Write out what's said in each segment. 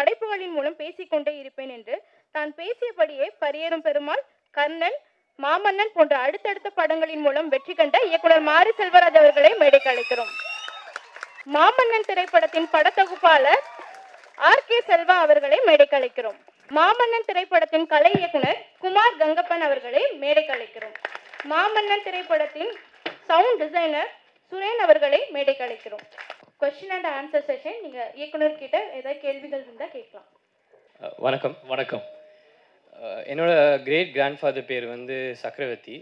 படைப்புகளின் மூலம் பேசிக்கொண்டே இருப்பேன் என்று தான் பேசியபடியே பரியேறும் பெருமாள், கர்ணன், மாமன்னன் போன்ற அடுத்தடுத்த படங்களின் மூலம் வெற்றி கண்ட இயக்குனர் மாரி செல்வராஜ் அவர்களை மேடைக்கு அழைக்கிறோம். மாமன்னன் திரைப்படத்தின் படத்தொகுப்பாளர் R.K. செல்வா அவர்களை மேடைக்கு அழைக்கிறோம். மாமன்னன் திரைப்படத்தின் கலை இயக்குனர் குமார் கங்கப்பன் அவர்களை மேடைக்கு அழைக்கிறோம். மாமன்னன் திரைப்படத்தின் சவுண்ட் டிசைனர் சுரேன் அவர்களை மேடைக்கு அழைக்கிறோம். Question and answer session. நீங்க இயக்குனர் கிட்ட ஏதாவது கேள்விகள் இருந்தா கேட்கலாம். வணக்கம். வணக்கம். என்னோட கிரேட் கிராண்ட்ஃபாதர் பேர் வந்து சக்கரவர்த்தி.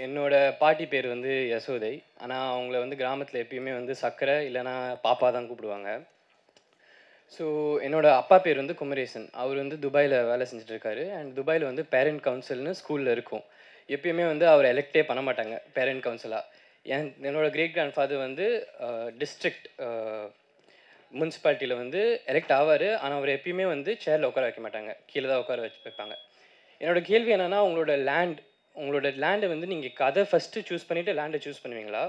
என்னோட பாட்டி பேர் வந்து யசோதை. ஆனால் அவங்கள வந்து கிராமத்தில் எப்பயுமே வந்து சக்கரை இல்லைனா பாப்பா தான் கூப்பிடுவாங்க. ஸோ என்னோட அப்பா பேர் வந்து குமரேசன். அவர் வந்து துபாயில் வேலை செஞ்சிட்ருக்காரு. அண்ட் துபாயில் வந்து பேரண்ட் கவுன்சில்னு ஸ்கூலில் இருக்கும். எப்பயுமே வந்து அவர் எலெக்டே பண்ண மாட்டாங்க பேரண்ட் கவுன்சிலாக. என்னோட கிரேட் கிராண்ட்ஃபாதர் வந்து டிஸ்ட்ரிக்ட் முனிசிபாலிட்டியில் வந்து எலெக்ட் ஆவார். ஆனால் அவர் எப்பயுமே வந்து சேரில் உட்கார வைக்க மாட்டாங்க, கீழே தான் உட்கார வைப்பாங்க. என்னோடய கேள்வி என்னென்னா, உங்களோட லேண்டை வந்து நீங்கள் கதை ஃபஸ்ட்டு சூஸ் பண்ணிவிட்டு லேண்டை சூஸ் பண்ணுவீங்களா,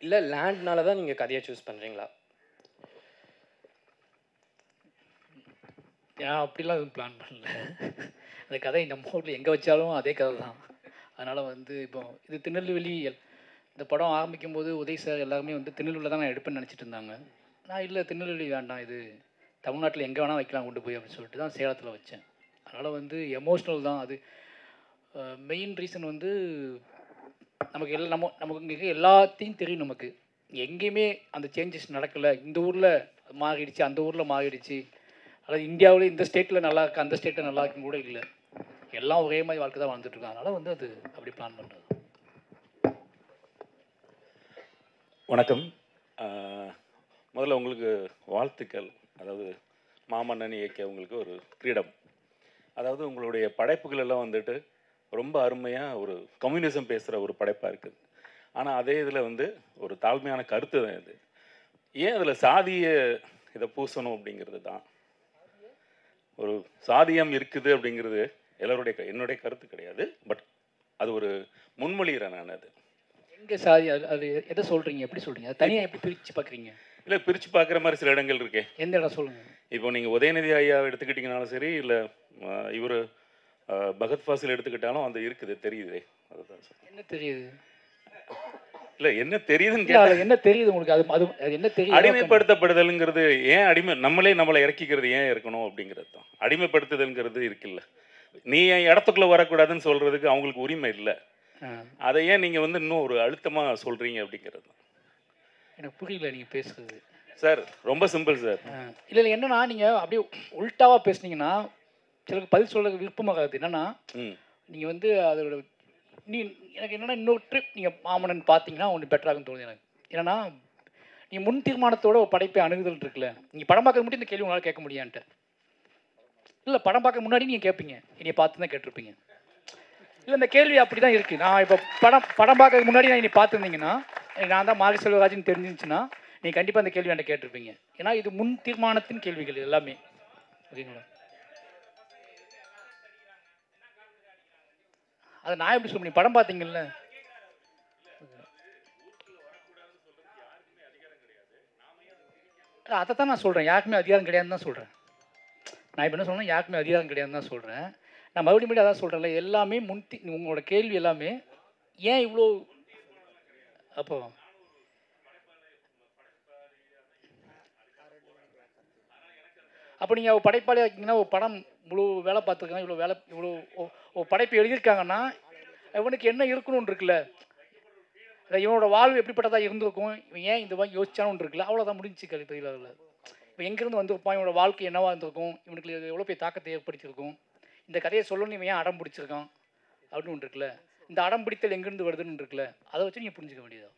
இல்லை லேண்ட்னால தான் நீங்கள் கதையை சூஸ் பண்ணுறீங்களா? ஏன் அப்படிலாம் எதுவும் பிளான் பண்ணல. அந்த கதை நம்ம ஊரில் எங்கே வச்சாலும் அதே கதை தான். அதனால் வந்து இப்போ இது திருநெல்வேலி, இந்த படம் ஆரம்பிக்கும் போது உதய் சார் எல்லாருமே வந்து திருநெல்வேலியில் தான் நான் எடுப்பேன்னு நினச்சிட்டு இருந்தாங்க. நான் இல்லை, திருநெல்வேலி வேண்டாம், இது தமிழ்நாட்டில் எங்கே வேணால் வைக்கலாம் கொண்டு போய் அப்படின்னு சொல்லிட்டு தான் சேலத்தில் வச்சேன். அதனால் வந்து எமோஷ்னல் தான் அது. மெயின் ரீசன் வந்து நமக்கு நமக்கு இங்கே எல்லாத்தையும் தெரியும். நமக்கு எங்கேயுமே அந்த சேஞ்சஸ் நடக்கலை. இந்த ஊரில் மாறிடுச்சு, அந்த ஊரில் மாறிடுச்சு, அதாவது இந்தியாவில் இந்த ஸ்டேட்டில் நல்லா இருக்குது, அந்த ஸ்டேட்டில் நல்லா இருக்குன்னு கூட இல்லை. எல்லாம் ஒரே மாதிரி வாழ்க்கை தான் வாழ்ந்துட்டுருக்காங்க. அதனால் வந்து அது அப்படி பிளான் பண்ணுறது. வணக்கம். முதல்ல உங்களுக்கு வாழ்த்துக்கள். அதாவது மாமன்னன் இயக்கிய உங்களுக்கு ஒரு ஃப்ரீடம். அதாவது உங்களுடைய படைப்புகள் எல்லாம் வந்துட்டு ரொம்ப அருமையாக ஒரு கம்யூனிசம் பேசுகிற ஒரு படைப்பாக இருக்குது. ஆனால் அதே இதில் வந்து ஒரு தாழ்மையான கருத்து தான் இது. ஏன் அதில் சாதிய இதை பூசணும் அப்படிங்கிறது தான். ஒரு சாதியம் இருக்குது அப்படிங்கிறது என்னுடைய கருத்து கிடையாது. பட் அது ஒரு முன்மொழிகிறேன் நான். அது எங்கே சாதி, அது எதை சொல்கிறீங்க, எப்படி சொல்கிறீங்க, அது தனியாக எப்படி பிரித்து பார்க்குறீங்க? இல்லை, பிரித்து பார்க்குற மாதிரி சில இடங்கள் இருக்கே. எந்த இடம் சொல்லுங்கள். இப்போ நீங்கள் உதயநிதி ஐயா எடுத்துக்கிட்டிங்கனாலும் சரி, இல்லை இவர் பகத் ஃபாசில் எடுத்துக்கிட்டாலும் அந்த இருக்குது, தெரியுது. அதுதான் என்ன தெரியுது? இல்லை, என்ன தெரியுதுன்னு கேட்டால் என்ன தெரியுது உங்களுக்கு? அது என்ன தெரியுது? அடிமைப்படுத்தப்படுதல்ங்கிறது ஏன் நம்மளை இறக்கிக்கிறது ஏன் இருக்கணும் அப்படிங்கிறது தான். அடிமைப்படுத்துதல்ங்கிறது இருக்குல்ல. நீ என் இடத்துக்குள்ளே வரக்கூடாதுன்னு சொல்கிறதுக்கு அவங்களுக்கு உரிமை இல்லை. அதை ஏன் நீங்கள் வந்து இன்னும் ஒரு அழுத்தமாக சொல்கிறீங்க அப்படிங்கிறது எனக்கு புரியல நீங்கள் பேசுகிறது. சார் ரொம்ப சிம்பிள் சார். இல்லை என்னன்னா, நீங்கள் அப்படியே உல்ட்டாவாக பேசுனீங்கன்னா சிலருக்கு பதில் சொல்ல விருப்பமாகாது. என்னன்னா, நீங்கள் வந்து அதோட எனக்கு என்னென்னா, இன்னொரு ட்ரிப் நீங்கள் மாமன்னன் பார்த்தீங்கன்னா ஒன்று பெட்டராகுன்னு தோணுது எனக்கு. என்னென்னா, நீங்கள் முன் தீர்மானத்தோட ஒரு படைப்பை அணுகுதல் இருக்குல்ல. நீங்கள் படம் பார்க்க மட்டும் இந்த கேள்வி உங்களால் கேட்க முடியான்ட்டு. இல்லை, படம் பார்க்க முன்னாடி நீங்கள் கேட்பீங்க, என்னை பார்த்து தான் கேட்டிருப்பீங்க. இல்லை, இந்த கேள்வி அப்படி தான் இருக்குது. நான் இப்போ படம் பார்க்க முன்னாடி நான் இனி பார்த்துருந்தீங்கன்னா, நான் தான் மாரி செல்வராஜ்னு தெரிஞ்சிருந்துச்சுன்னா நீங்கள் கண்டிப்பாக அந்த கேள்வி என்கிட்ட கேட்டிருப்பீங்க. ஏன்னா இது முன் தீர்மானத்தின் கேள்விகள் எல்லாமே. ஓகேங்களா? அதை நான் எப்படி சொல்ல முடியும்? படம் பார்த்தீங்கல்ல. அதை தான் நான் சொல்கிறேன், யாருக்குமே அதிகாரம் கிடையாதுன்னு தான் சொல்கிறேன். நான் இப்போ என்ன சொல்கிறேன், யாருக்குமே அதிகாரம் கிடையாதுன்னு தான் சொல்கிறேன். நான் மறுபடியும் அதான் சொல்கிறேன்ல, எல்லாமே உங்களோட கேள்வி எல்லாமே ஏன் இவ்வளோ அப்போ நீங்கள் படைப்பாளியாக இருக்கீங்கன்னா, ஒரு படம் இவ்வளோ வேலை பார்த்துருக்காங்க, இவ்வளோ படைப்பு எழுதியிருக்காங்கன்னா இவனுக்கு என்ன இருக்கணும்னு இருக்குல்ல, இவனோட வாழ்வு எப்படிப்பட்டதாக இருந்திருக்கும், இவன் ஏன் இந்த மாதிரி யோசிச்சானு இருக்குல்ல, அவ்வளோதான் முடிஞ்சு கருத்தில். அதில் இப்போ எங்கேருந்து வந்திருப்பான், இவனோட வாழ்க்கை என்னவாக இருந்திருக்கும், இவனுக்கு எவ்வளோ பெரிய தாக்கத்தை ஏற்படுத்தியிருக்கும், இந்த கதையை சொல்லணும்னு இவன் ஏன் அடம் பிடிச்சிருக்கான் அப்படின்னு ஒன்று இருக்குல்ல, இந்த அடம் பிடித்தல் எங்கேருந்து வருதுன்னு இருக்குல்ல, அதை வச்சு நீங்கள் புரிஞ்சுக்க வேண்டியதா.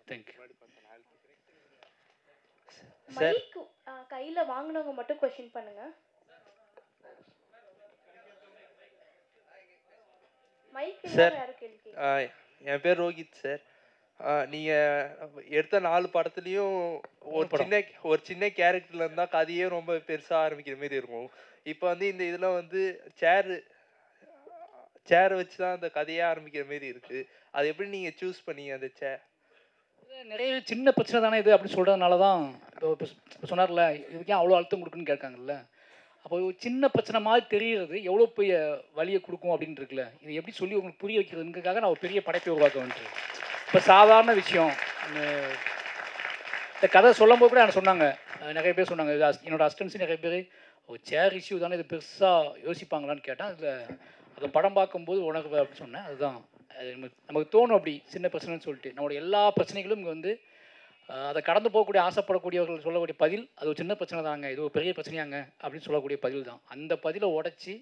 Thank you sir. கையில் வாங்கினவங்க மட்டும் கொஸ்டின் பண்ணுங்க. சார், என் பேர் ரோஹித் சார். நீங்கள் எடுத்த 4 படத்துலேயும் ஒரு சின்ன கேரக்டரில் இருந்தால் கதையே ரொம்ப பெருசாக ஆரம்பிக்கிற மாரி இருக்கும். இப்போ வந்து இந்த இதில் வந்து சேரை வச்சு தான் அந்த கதையே ஆரம்பிக்கிற மாரி இருக்குது. அது எப்படி நீங்கள் சூஸ் பண்ணீங்க அந்த சேர்? நிறைய சின்ன பிரச்சனை தானே இது அப்படின்னு சொல்கிறதுனால தான் இப்போ சொன்னார்ல இதுக்கே அவ்வளோ அழுத்தம் கொடுக்குன்னு கேட்காங்கல்ல. அப்போ ஒரு சின்ன பிரச்சனை மாதிரி தெரிகிறது எவ்வளோ பெரிய வலியை கொடுக்கும் அப்படின்னு இருக்குல்ல. இது எப்படி சொல்லி உங்களுக்கு புரிய வைக்கிறதுக்காக நான் ஒரு பெரிய படைப்பை உருவாக்க வேண்டியது. இப்போ சாதாரண விஷயம் இந்த கதை சொல்லும்போது கூட எனக்கு சொன்னாங்க, நிறைய பேர் சொன்னாங்க, என்னோடய அசிஸ்டன்ஸு நிறைய பேர் ஒரு சேர் இஷ்யூ தானே இது பெருசாக யோசிப்பாங்களான்னு கேட்டேன். அதில் அதை படம் பார்க்கும்போது உணர்வு அப்படின்னு சொன்னேன். அதுதான் அது நமக்கு தோணும் அப்படி சின்ன பிரச்சனைன்னு சொல்லிட்டு. நம்மளோட எல்லா பிரச்சனைகளும் இங்கே வந்து அதை கடந்து போகக்கூடிய ஆசைப்படக்கூடியவர்கள் சொல்லக்கூடிய பதில் அது ஒரு சின்ன பிரச்சனை தாங்க, இது ஒரு பெரிய பிரச்சனையாங்க அப்படின்னு சொல்லக்கூடிய பதில் தான். அந்த பதிலை உடச்சி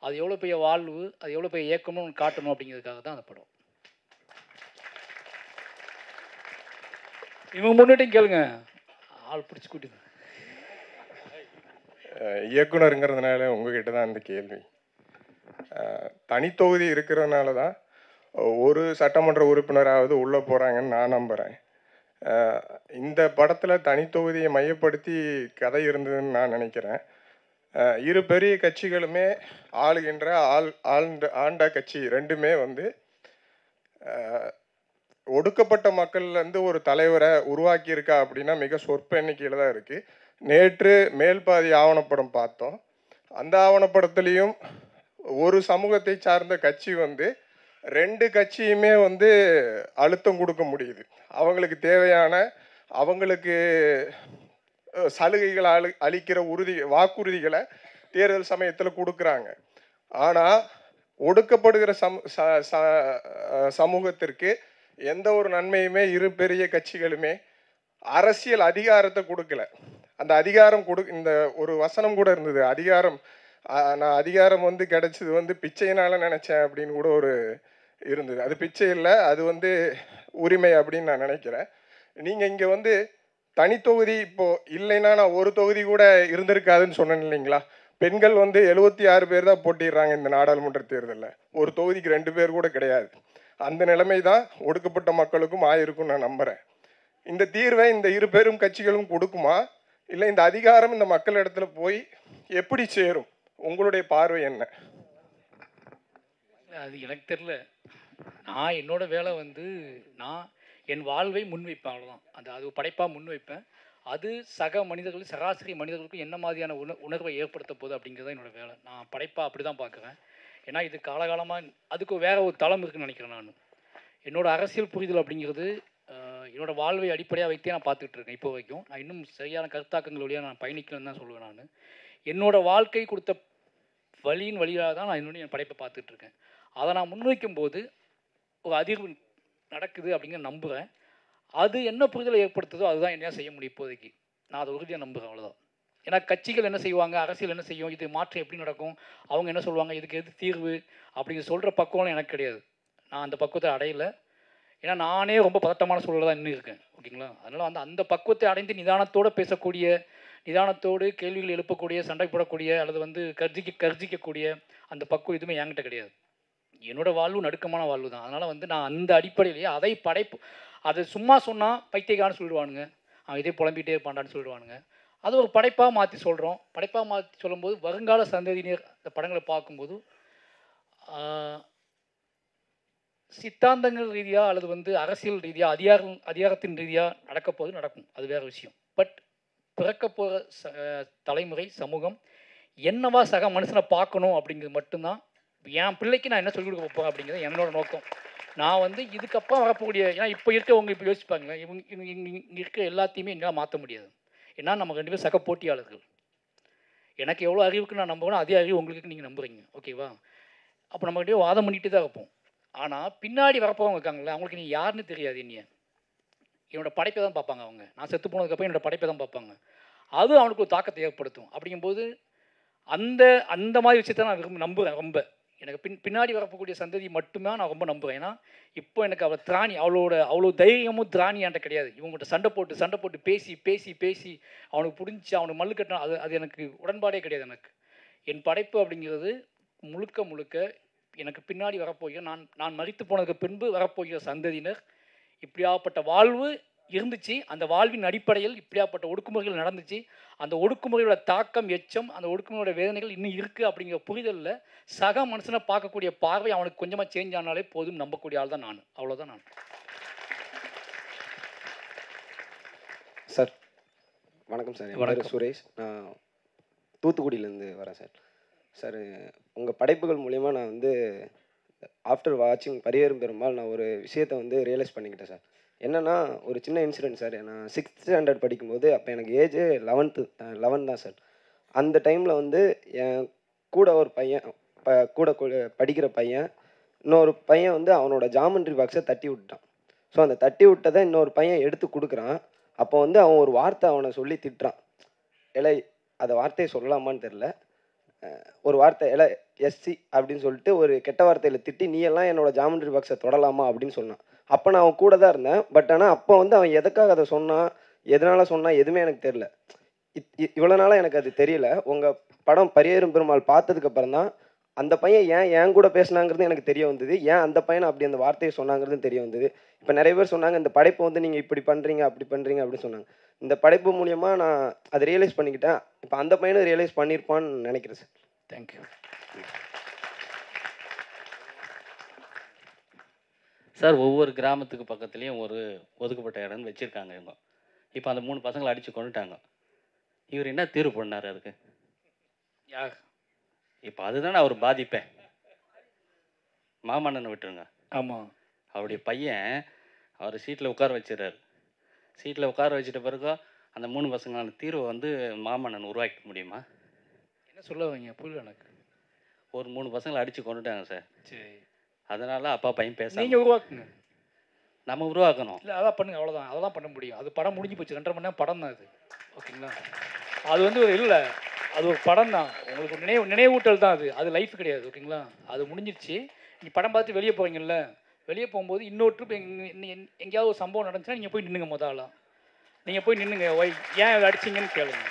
அது எவ்வளோ பெரிய வாழ்வு, அது எவ்வளோ பெரிய இயக்கம்னு காட்டணும் அப்படிங்கிறதுக்காக தான் அந்த படம். இவங்க முன்னாடியும் கேளுங்க, ஆள் பிடிச்சி கூட்டிது. இயக்குனருங்கிறதுனால உங்ககிட்ட தான் இந்த கேள்வி. தனித்தொகுதி இருக்கிறதுனால தான் ஒரு சட்டமன்ற உறுப்பினராவது உள்ளே போகிறாங்கன்னு நான் நம்புகிறேன். இந்த படத்தில் தனித்தொகுதியை மையப்படுத்தி கதை இருந்ததுன்னு நான் நினைக்கிறேன். இரு பெரிய கட்சிகளுமே ஆளுகின்ற ஆண்ட கட்சி ரெண்டுமே வந்து ஒடுக்கப்பட்ட மக்கள்லேருந்து ஒரு தலைவரை உருவாக்கியிருக்கா அப்படின்னா மிக சொற்ப எண்ணிக்கையில் தான் இருக்குது. நேற்று மேல்பாதி ஆவணப்படம் பார்த்தோம். அந்த ஆவணப்படத்துலேயும் ஒரு சமூகத்தை சார்ந்த கட்சி வந்து ரெண்டு கட்சியுமே வந்து அழுத்தம் கொடுக்க முடியுது. அவங்களுக்கு தேவையான அவங்களுக்கு சலுகைகளை அளிக்கிற வாக்குறுதிகளை தேர்தல் சமயத்தில் கொடுக்குறாங்க. ஆனால் ஒடுக்கப்படுகிற சமூகத்திற்கு எந்த ஒரு நன்மையுமே இரு பெரிய கட்சிகளுமே அரசியல் அதிகாரத்தை கொடுக்கல. அந்த அதிகாரம் இந்த ஒரு வசனம் கூட இருந்தது, நான் அதிகாரம் வந்து கிடைச்சது வந்து பிச்சையினால நினச்சேன் அப்படின்னு கூட ஒரு இருந்தது. அது பிச்சை இல்லை, அது வந்து உரிமை அப்படின்னு நான் நினைக்கிறேன். நீங்கள் இங்கே வந்து தனித்தொகுதி இப்போது இல்லைன்னா நான் ஒரு தொகுதி கூட இருந்திருக்காதுன்னு சொன்னேன் இல்லைங்களா. பெண்கள் வந்து 76 பேர் தான் போட்டிடுறாங்க இந்த நாடாளுமன்ற தேர்தலில், ஒரு தொகுதிக்கு 2 பேர் கூட கிடையாது. அந்த நிலைமை தான் ஒடுக்கப்பட்ட மக்களுக்கும் ஆயிருக்கும்னு நான் நம்புகிறேன். இந்த தீர்வை இந்த இரு பெரும் கட்சிகளும் கொடுக்குமா, இல்லை இந்த அதிகாரம் இந்த மக்கள் இடத்துல போய் எப்படி சேரும்? உங்களுடைய பார்வை என்ன? அது எனக்கு தெரியல. நான் என்னோட வேலை வந்து நான் என் வாழ்வை முன்வைப்பேன், அவ்வளோதான். அது படைப்பாக முன்வைப்பேன். அது சக மனிதர்கள் சராசரி மனிதர்களுக்கும் என்ன மாதிரியான உணர்வை ஏற்படுத்த போகுது அப்படிங்கிறத என்னோடய வேலை. நான் படைப்பாக அப்படி தான் பார்க்குறேன். ஏன்னா இது காலகாலமாக அதுக்கு வேற ஒரு தளம் இருக்குதுன்னு நினைக்கிறேன். நான் என்னோடய அரசியல் புரிதல் அப்படிங்கிறது என்னோடய வாழ்வை அடிப்படையாக வைத்தே நான் பார்த்துக்கிட்டு இருக்கேன் இப்போ வரைக்கும். நான் இன்னும் சரியான கருத்தாக்கங்கள் வழியாக நான் பயணிக்கலன்னு தான் சொல்லுவேன். நான் என்னோடய வாழ்க்கை கொடுத்த வழியின் வழியாக தான் நான் இன்னொன்று என் படைப்பை பார்த்துட்ருக்கேன். அதை நான் முன்வைக்கும் போது ஒரு அதிர்வு நடக்குது அப்படிங்கிற நம்புகிறேன். அது என்ன புரிதலை ஏற்படுத்துதோ அதுதான் என்ன செய்ய முடியும் இப்போதைக்கு. நான் அதை உறுதியாக நம்புகிறேன், அவ்வளோதான். ஏன்னா கட்சிகள் என்ன செய்வாங்க, அரசியல் என்ன செய்யும், இது மாற்றம் எப்படி நடக்கும், அவங்க என்ன சொல்லுவாங்க, இதுக்கு எது தீர்வு அப்படிங்கிற சொல்கிற பக்குவம் எனக்கு கிடையாது. நான் அந்த பக்குவத்தை அடையலை. ஏன்னா நானே ரொம்ப பதட்டமான சூழலில் தான் இன்னும் இருக்கேன், ஓகேங்களா. அதனால் வந்து அந்த பக்குவத்தை அடைந்து நிதானத்தோடு பேசக்கூடிய, நிதானத்தோடு கேள்விகள் எழுப்பக்கூடிய, சண்டை போடக்கூடிய அல்லது வந்து கர்ஜிக்கக்கூடிய அந்த பக்குவம் எதுவுமே என்கிட்ட கிடையாது. என்னோடய வாழ்வு நடுக்கமான வாழ்வு தான். அதனால் வந்து நான் அந்த அடிப்படையிலேயே அதை சும்மா சொன்னால் பைத்தியக்காரன்னு சொல்லிடுவானுங்க, அவன் இதே புலம்பிகிட்டே இருப்பான்டான்னு சொல்லிடுவானுங்க. அது ஒரு படைப்பாக மாற்றி சொல்கிறோம். படைப்பாக மாற்றி சொல்லும்போது வருங்கால சந்ததியினர் இந்த படங்களை பார்க்கும்போது சித்தாந்தங்கள் ரீதியாக அல்லது வந்து அரசியல் ரீதியாக அதிகாரத்தின் ரீதியாக நடக்கும், அது வேறு விஷயம். பட் பிறக்க போகிற தலைமுறை சமூகம் என்னவா சக மனுஷனை பார்க்கணும் அப்படிங்கிறது மட்டும்தான் என் பிள்ளைக்கு நான் என்ன சொல்லிக் கொடுக்க போகிறேன் அப்படிங்கிறது என்னோட நோக்கம். நான் வந்து இதுக்கப்புறம் வரக்கூடிய, ஏன்னா இப்போ இருக்கவங்க இப்போ யோசிப்பாங்க, இங்கே இருக்க எல்லாத்தையுமே என்னால் மாற்ற முடியாது. ஏன்னா நம்ம 2 பேரும் சக போட்டியாளர்கள். எனக்கு எவ்வளோ அறிவுக்கு நான் நம்புகிறேன், அதே அறிவு உங்களுக்கு நீங்கள் நம்புகிறீங்க, ஓகேவா. அப்போ நம்ம கிட்டே வாதம் பண்ணிட்டு தான் இருப்போம். ஆனால் பின்னாடி வரப்போவங்க இருக்காங்களே, அவங்களுக்கு நீ யாருன்னு தெரியாது. என்னோடய படைப்பை தான் பார்ப்பாங்க அவங்க. நான் செத்து போனதுக்கப்புறம் என்னோடய படைப்பை தான் பார்ப்பாங்க. அது அவனுக்கு ஒரு தாக்கத்தை ஏற்படுத்தும். அப்படிங்கும்போது அந்த மாதிரி விஷயத்தை நான் நம்புகிறேன் ரொம்ப. எனக்கு பின்னாடி வரப்போக்கூடிய சந்ததி மட்டுமே நான் ரொம்ப நம்புகிறேன். ஏன்னா இப்போ எனக்கு அவ்வளோ தைரியமும் திராணி என்கிட்ட கிடையாது. இவங்ககிட்ட சண்டை போட்டு பேசி அவனுக்கு புரிஞ்சு அவனுக்கு மல்லு கட்டினா அது எனக்கு உடன்பாடே கிடையாது. எனக்கு என் படைப்பு அப்படிங்கிறது முழுக்க எனக்கு பின்னாடி வரப்போகிற நான் மரித்து போனதுக்கு பின்பு வரப்போகிற சந்ததியினர் இப்படியாப்பட்ட வாழ்வு இருந்துச்சு, அந்த வாழ்வின் அடிப்படையில் இப்படியாப்பட்ட ஒடுக்குமுறைகள் நடந்துச்சு, அந்த ஒடுக்குமுறையோட தாக்கம் எச்சம், அந்த ஒடுக்குமுறையோட வேதனைகள் இன்னும் இருக்குது அப்படிங்கிற புரிதலில் சக மனுஷனை பார்க்கக்கூடிய பார்வை அவனுக்கு கொஞ்சமாக சேஞ்ச் ஆனாலே போதும் நம்பக்கூடிய ஆள் தான் நான். அவ்வளோதான் நான். வணக்கம் சார். என் பேர் சுரேஷ். நான் தூத்துக்குடியிலேருந்து வரேன் சார். சார், உங்கள் படைப்புகள் மூலிமா நான் வந்து ஆஃப்டர் வாட்சிங் பரியேறும் பெருமாள் நான் ஒரு விஷயத்தை வந்து ரியலைஸ் பண்ணிக்கிட்டேன் சார். என்னென்னா, ஒரு சின்ன இன்சிடென்ட் சார். நான் 6th ஸ்டாண்டர்ட் படிக்கும்போது அப்போ எனக்கு ஏஜ் 11 தான் சார். அந்த டைமில் வந்து என் கூட ஒரு பையன் கூட படிக்கிற பையன் இன்னொரு பையன் வந்து அவனோட ஜாமெண்ட்ரி பாக்ஸை தட்டி விட்டான். ஸோ அந்த தட்டி விட்டதை இன்னொரு பையன் எடுத்து கொடுக்குறான். அப்போ வந்து அவன் ஒரு வார்த்தை அவனை சொல்லி திட்டுறான். எலை, அந்த வார்த்தையை சொல்லலாமான்னு தெரில. ஒரு வார்த்தை எலை எஸ்சி அப்படின்னு சொல்லிட்டு ஒரு கெட்ட வார்த்தையில் திட்டி, நீ எல்லாம் என்னோட ஜாமெண்ட்ரி பாக்ஸை தொடலாமா அப்படின்னு சொன்னான். அப்போ நான் அவன் கூட தான் இருந்தேன். பட் ஆனால் அப்போ வந்து அவன் எதுக்காக அதை சொன்னான், எதனால் சொன்னான் எதுவுமே எனக்கு தெரில. இவ்வளோ நாளாக எனக்கு அது தெரியல. உங்கள் படம் பரியேறும் பெருமாள் பார்த்ததுக்கப்புறம் தான் அந்த பையன் ஏன் கூட பேசினாங்கிறது எனக்கு தெரிய வந்தது. ஏன் அந்த பையனை அப்படி அந்த வார்த்தையை சொன்னாங்கிறது தெரிய வந்தது. இப்போ நிறைய பேர் சொன்னாங்க, இந்த படைப்பை வந்து நீங்கள் இப்படி பண்ணுறீங்க அப்படி பண்ணுறீங்க அப்படின்னு சொன்னாங்க. இந்த படைப்பு மூலிமா நான் அதை ரியலைஸ் பண்ணிக்கிட்டேன். இப்போ அந்த பையனும் ரியலைஸ் பண்ணியிருப்பான்னு நினைக்கிறேன் சார். Thank you sir. ஒவ்வொரு கிராமத்துக்கு பக்கத்துலேயும் ஒரு ஒதுக்கப்பட்ட இடம்னு வச்சுருக்காங்க இவங்க. இப்போ அந்த 3 பசங்களை அடித்து கொண்டுட்டாங்க. இவர் என்ன தீர்வு பண்ணார் அதுக்கு? யார்? இப்போ அதுதானே அவர் பாதிப்பேன். மாமன்னனை விட்டுருங்க. ஆமாம். அவருடைய பையன் அவர் சீட்டில் உட்கார வச்சிடறாரு. சீட்டில் உட்கார வச்சிட்ட பிறகு அந்த 3 பசங்களான தீர்வை வந்து மாமன்னன் உருவாக்க முடியுமா? என்ன சொல்ல வரீங்க? புரியல எனக்கு. ஒரு 3 பசங்களை அடித்து கொண்டுட்டாங்க சார். சரி, அதனால் அப்பா பையன் பேச நீங்கள் உருவாக்குங்க. நம்ம உருவாக்கணும். இல்லை, அதான் பண்ணுங்க, அவ்வளோதான். அதெல்லாம் பண்ண முடியும். அது படம் முடிஞ்சு போச்சு. 2.5 மணி நேரம் படம் தான் அது. ஓகேங்களா? அது வந்து இல்லை, அது ஒரு படம் தான். உங்களுக்கு நினைவூட்டல் தான் அது. அது லைஃப் கிடையாது. ஓகேங்களா? அது முடிஞ்சிருச்சு. நீங்கள் படம் பார்த்து வெளியே போவீங்கல்ல, வெளியே போகும்போது இன்னொரு ட்ரிப் எங்கேயாவது ஒரு சம்பவம் நடந்துச்சுன்னா நீங்கள் போய் நின்றுங்க. முதல்ல நீங்கள் போய் நின்றுங்க. ஏன் அடிச்சிங்கன்னு கேளுங்க.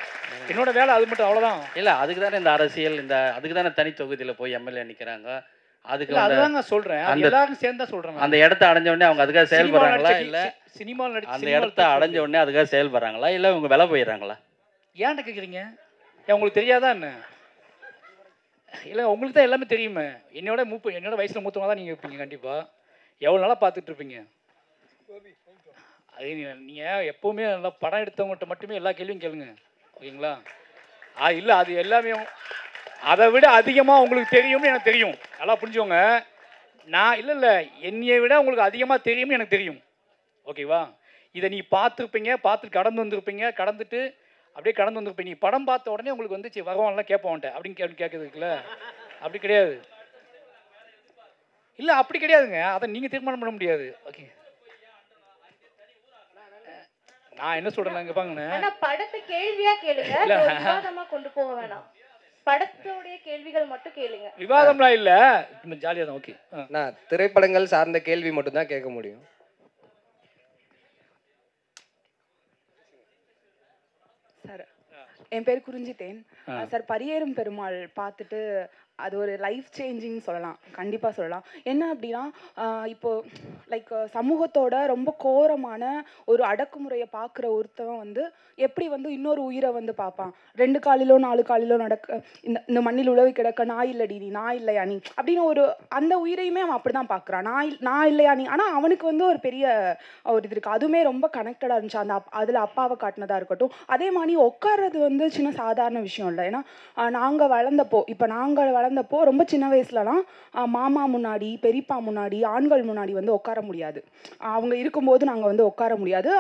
என்னோட வேலை அது மட்டும், அவ்வளோதான். இல்லை, அதுக்கு தானே இந்த அரசியல், அதுக்கு தானே தனி தொகுதியில் போய் எம்எல்ஏ நிற்கிறாங்க. அதுக்கு அதுதான் நான் சொல்கிறேன். அந்த எல்லாரும் சேர்ந்தா சொல்கிறேன். அந்த இடத்த அடைஞ்ச உடனே அவங்க அதுக்காக செயல்படுறாங்களா? இல்லை சினிமாவில் நடிச்சு அந்த இடத்த அடைஞ்ச உடனே அதுக்காக செயல்படுறாங்களா? இல்லை இவங்க விலை போயிடுறாங்களா? ஏன்ட்ட கேட்குறீங்க? ஏன் உங்களுக்கு தெரியாதா என்ன? இல்லை, உங்களுக்கு தான் எல்லாமே தெரியுமே. என்னோட வயசில் மூத்தவங்க தான் நீங்கள் இருப்பீங்க. கண்டிப்பாக எவ்வளோ நாளாக பார்த்துட்டு இருப்பீங்க. அது நீங்கள் எப்போவுமே நல்லா படம் எடுத்தவங்கள்ட்ட மட்டுமே எல்லா கேள்வியும் கேளுங்க. ஓகேங்களா? இல்லை, அது எல்லாமே அதை விட அதிகமாக உங்களுக்கு தெரியும்னு எனக்கு தெரியும். நல்லா புரிஞ்சுக்கோங்க. நான் இல்லை என்னையை விட உங்களுக்கு அதிகமாக தெரியும்னு எனக்கு தெரியும். ஓகேவா? இதை நீ பார்த்துருப்பீங்க, பார்த்துட்டு கடந்து வந்திருப்பீங்க. நீ படம் பார்த்த உடனே உங்களுக்கு வந்து சரி வருவான்லாம் கேட்போன்ட்ட அப்படின்னு கேட்குறதுக்குல அப்படி கிடையாது. இல்லை, அப்படி கிடையாதுங்க. அதை நீங்கள் தீர்மானம் பண்ண முடியாது. ஓகே, நான் என்ன சொல்றேன் இங்க பாருங்க. ஆனா படத்தை கேள்வியா கேளுங்க, விவாதமா கொண்டு போக வேணாம். படத்தோடைய கேள்விகள் மட்டும் கேளுங்க. விவாதம்லாம் இல்ல, நம்ம ஜாலியா தான். ஓகே, நான் திரைப்படங்கள் சார்ந்த கேள்வி மட்டும் தான் கேட்க முடியும். சார், என் பேர் குறிஞ்சித்தேன் சார். பரியேறும் பெருமாள் பார்த்துட்டு அது ஒரு லைஃப் சேஞ்சிங் சொல்லலாம், கண்டிப்பாக சொல்லலாம். என்ன அப்படின்னா, இப்போது லைக் சமூகத்தோட ரொம்ப கோரமான ஒரு அடக்குமுறையை பார்க்குற ஒருத்தவன் வந்து எப்படி வந்து இன்னொரு உயிரை வந்து பார்ப்பான். 2 காலிலோ 4 காலிலோ நடக்க இந்த மண்ணில் உழவு கிடக்க நாய் இல்லடி நீ, நாய் இல்லையா நீ அப்படின்னு ஒரு அந்த உயிரையுமே அவன் அப்படி தான் பார்க்குறான். நான் இல்லையா நீ. ஆனால் அவனுக்கு வந்து ஒரு பெரிய ஒரு இது இருக்குது. அதுவுமே ரொம்ப கனெக்டடாக இருந்துச்சு. அதில் அப்பாவை காட்டினதாக இருக்கட்டும். அதே மாதிரி உட்கார்றது வந்து சின்ன சாதாரண விஷயம் இல்லை. ஏன்னா நாங்கள் வளர்ந்தப்போ ரொம்ப சின்ன வயசுலலாம் மாமா முன்னாடி, பெரியப்பா முன்னாடி, ஆண்கள் முன்னாடி வந்து உட்கார முடியாது. அவங்க இருக்கும்போது நாங்கள் வந்து உட்கார முடியாது.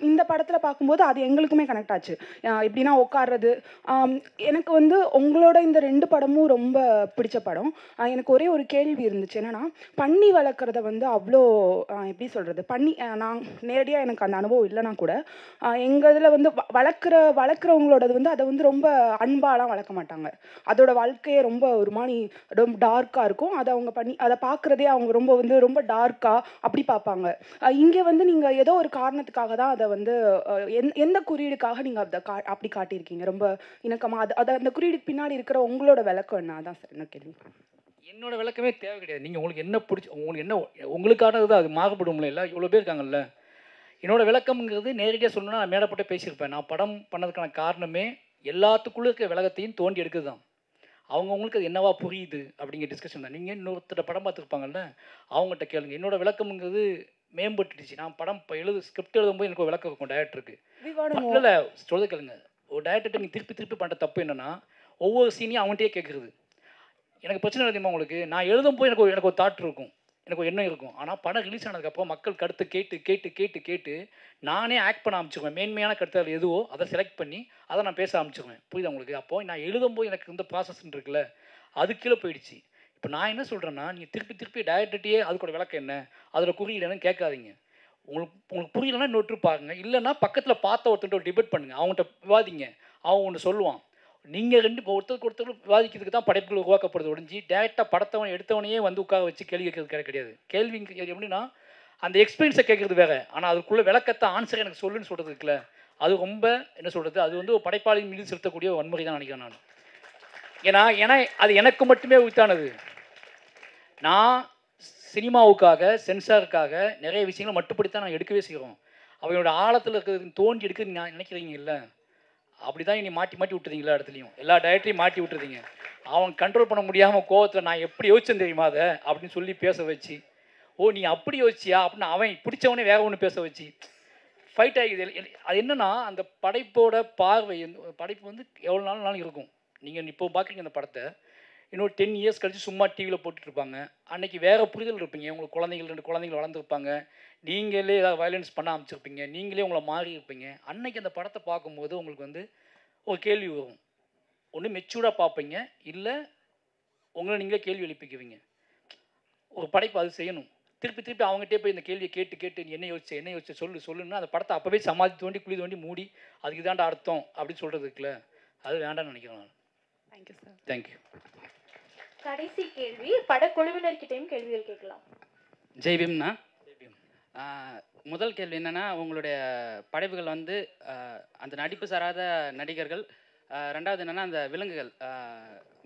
இந்த படத்தில் பார்க்கும்போது அது எங்களுக்குமே கனெக்ட் ஆச்சு. எப்படின்னா உட்கார்றது. எனக்கு வந்து உங்களோட இந்த 2 படமும் ரொம்ப பிடிச்ச படம். எனக்கு ஒரே ஒரு கேள்வி இருந்துச்சு. என்னென்னா, பன்னி வளர்க்குறத வந்து அவ்வளோ எப்படி சொல்கிறது, நான் நேரடியாக எனக்கு அந்த அனுபவம் இல்லைனா கூட எங்கள் இதில் வந்து வளர்க்குறவங்களோடது வந்து அதை வந்து ரொம்ப அன்பாலாம் வளர்க்க மாட்டாங்க. அதோட வாழ்க்கையே ரொம்ப ஒரு மாதிரி ரொம்ப டார்க்காக இருக்கும். அதை பார்க்குறதே அவங்க ரொம்ப டார்க்காக அப்படி பார்ப்பாங்க. இங்கே வந்து நீங்கள் ஏதோ ஒரு காரணத்துக்காக தான் அதை வந்து எந்த குறியீடுக்காக நீங்கள் அதை அப்படி காட்டியிருக்கீங்க ரொம்ப இணக்கமாக. அது அந்த குறியீடுக்கு பின்னாடி இருக்கிற உங்களோட விளக்கம் என்ன? அதான் சார் என்ன கேள்வி. என்னோட விளக்கமே தேவை கிடையாது. நீங்கள் உங்களுக்கு என்ன பிடிச்சி, உங்களுக்கானது அது மாறுபடும்ல. எல்லாம் இவ்வளோ பேர் இருக்காங்கல்ல. என்னோட விளக்கம்ங்கிறது நேரடியாக சொல்லணும்னா நான் மேடப்பட்ட பேசியிருப்பேன். நான் படம் பண்ணதுக்கான காரணமே எல்லாத்துக்குள்ளே இருக்கிற விளக்கத்தையும் தோண்டி எடுக்குது தான். அவங்கவுங்களுக்கு அது என்னவா புரியுது அப்படிங்கிற டிஸ்கஷன் தான். நீங்கள் இன்னொருத்தர படம் பார்த்துருப்பாங்கல்ல, அவங்ககிட்ட கேளுங்க. என்னோட விளக்கம்ங்கிறது மேம்பட்டுடுச்சு. நான் படம் ஸ்கிரிப்ட் எழுதும்போது எனக்கு ஒரு விளக்கம் இருக்கும் டைரக்டருக்கு. இல்லை சொல்ல கேளுங்க. ஒரு டைரக்டர்கிட்ட நீ திருப்பி திருப்பி பண்ணுற தப்பு என்னென்னா ஒவ்வொரு சீனையும் அவன்கிட்டயே கேட்குறது. எனக்கு பிரச்சனை தெரியுமா உங்களுக்கு, நான் எழுதும் போது எனக்கு ஒரு தாட் இருக்கும், எனக்கு ஒரு எண்ணம் இருக்கும். ஆனால் படம் ரிலீஸ் ஆனதுக்கப்புறம் மக்கள் கருத்து கேட்டு கேட்டு கேட்டு கேட்டு நானே ஆக்ட் பண்ண ஆரம்பிச்சுக்குவேன். மேன்மையான கருத்து எதுவோ அதை செலக்ட் பண்ணி அதை நான் பேச ஆரம்பிச்சுக்குவேன். புரியுதா உங்களுக்கு? அப்போது நான் எழுதும்போது எனக்கு இந்த ப்ராசஸ் இருக்குல்ல, அது கீழே போயிடுச்சு. இப்போ நான் என்ன சொல்கிறேன்னா, நீங்கள் திருப்பி திருப்பி டைரக்டர்கிட்டயே அதுக்கூட விளக்கம் என்ன, அதில் குறியீடு என்னன்னு கேட்காதீங்க. உங்களுக்கு புரியலன்னா இன்னொரு பாருங்க, இல்லைன்னா பக்கத்தில் பார்த்த ஒருத்தர் டிபேட் பண்ணுங்கள், அவங்கள்ட்ட விவாதிங்க, அவன் ஒன்று சொல்லுவான். நீங்கள் ஒருத்தருக்கு ஒருத்தர் விவாதிக்கிறதுக்கு தான் படைப்புகள் உருவாக்கப்படுது ஒழிஞ்சு டேரெக்டாக படத்தவன் எடுத்தவனையே வந்து உட்கார வச்சு கேள்வி கேட்கறது கிடையாது. கேள்வி எப்படின்னா அந்த எக்ஸ்பீரியன்ஸை கேட்குறது வேறு, ஆனால் அதுக்குள்ளே விளக்கத்தை ஆன்சர் எனக்கு சொல்லுன்னு சொல்கிறது இருக்குல்ல, அது ரொம்ப என்ன சொல்கிறது, அது வந்து ஒரு படைப்பாளியின் மீது செலுத்தக்கூடிய வன்முறை தான் நினைக்கிறேன் நான். ஏன்னா அது எனக்கு மட்டுமே உரித்தானது. நான் சினிமாவுக்காக சென்சாருக்காக நிறைய விஷயங்களை மட்டுப்படுத்தி நான் எடுக்கவே செய்கிறோம். அவையோட ஆழத்தில் இருக்கிறது தோண்டி எடுக்கிறது நான் நினைக்கிறீங்க இல்லை, அப்படி தான் நீ மாட்டி மாட்டி விட்டுறீங்களா இடத்துலையும், எல்லா டைரக்டரையும் மாட்டி விட்டுறீங்க. அவன் கண்ட்ரோல் பண்ண முடியாமல் கோவத்தில் நான் எப்படி யோசிச்சேன் தெரியுமா அதை அப்படின்னு சொல்லி பேச வச்சு, ஓ நீ அப்படி யோசிச்சியா அப்படின்னு அவன் பிடிச்சவனே வேற ஒன்று பேச வச்சு ஃபைட் ஆகிது. அது என்னென்னா அந்த படைப்போட பார்வை, படைப்பு வந்து எவ்வளோ நாளும் இருக்கும். நீங்கள் இப்போ பார்க்குறீங்க அந்த படத்தை, இன்னொரு 10 இயர்ஸ் கழிச்சு சும்மா டிவியில் போட்டுட்ருப்பாங்க. அன்றைக்கி வேறு புரிதல் இருப்பீங்க, உங்களுக்கு குழந்தைகள் 2 குழந்தைகள் வளர்ந்துருப்பாங்க, நீங்களே ஏதாவது வயலன்ஸ் பண்ண ஆரம்பிச்சிருப்பீங்க, நீங்களே உங்களை மாறி இருப்பீங்க. அன்னைக்கு அந்த படத்தை பார்க்கும்போது உங்களுக்கு வந்து ஒரு கேள்வி வரும். ஒன்று மெச்சூர்டாக பார்ப்பீங்க, இல்லை உங்களை நீங்களே கேள்வி எழுப்பிக்குவீங்க. ஒரு படைப்பு அது செய்யணும். திருப்பி திருப்பி அவங்ககிட்டே போய் இந்த கேள்வியை கேட்டு கேட்டு நீ என்ன யோசிச்ச சொல்லுன்னா அந்த படத்தை அப்போவே சமாதி தோண்டி குழி தோண்டி மூடி அதுக்கு இதாண்டா அர்த்தம் அப்படின்னு சொல்கிறது இருக்குல்ல, அது வேண்டாம்னு நினைக்கிறேன் நான். Thank you sir. தேங்க்யூ. கடைசி கேள்வி, படக்குழுவினர்கிட்டையும் கேள்விகள் கேட்கலாம். ஜெய்பீம்னா, முதல் கேள்வி என்னென்னா, உங்களுடைய படைப்புகள் வந்து அந்த நடிப்பு சாராத நடிகர்கள், ரெண்டாவது என்னென்னா அந்த விலங்குகள்,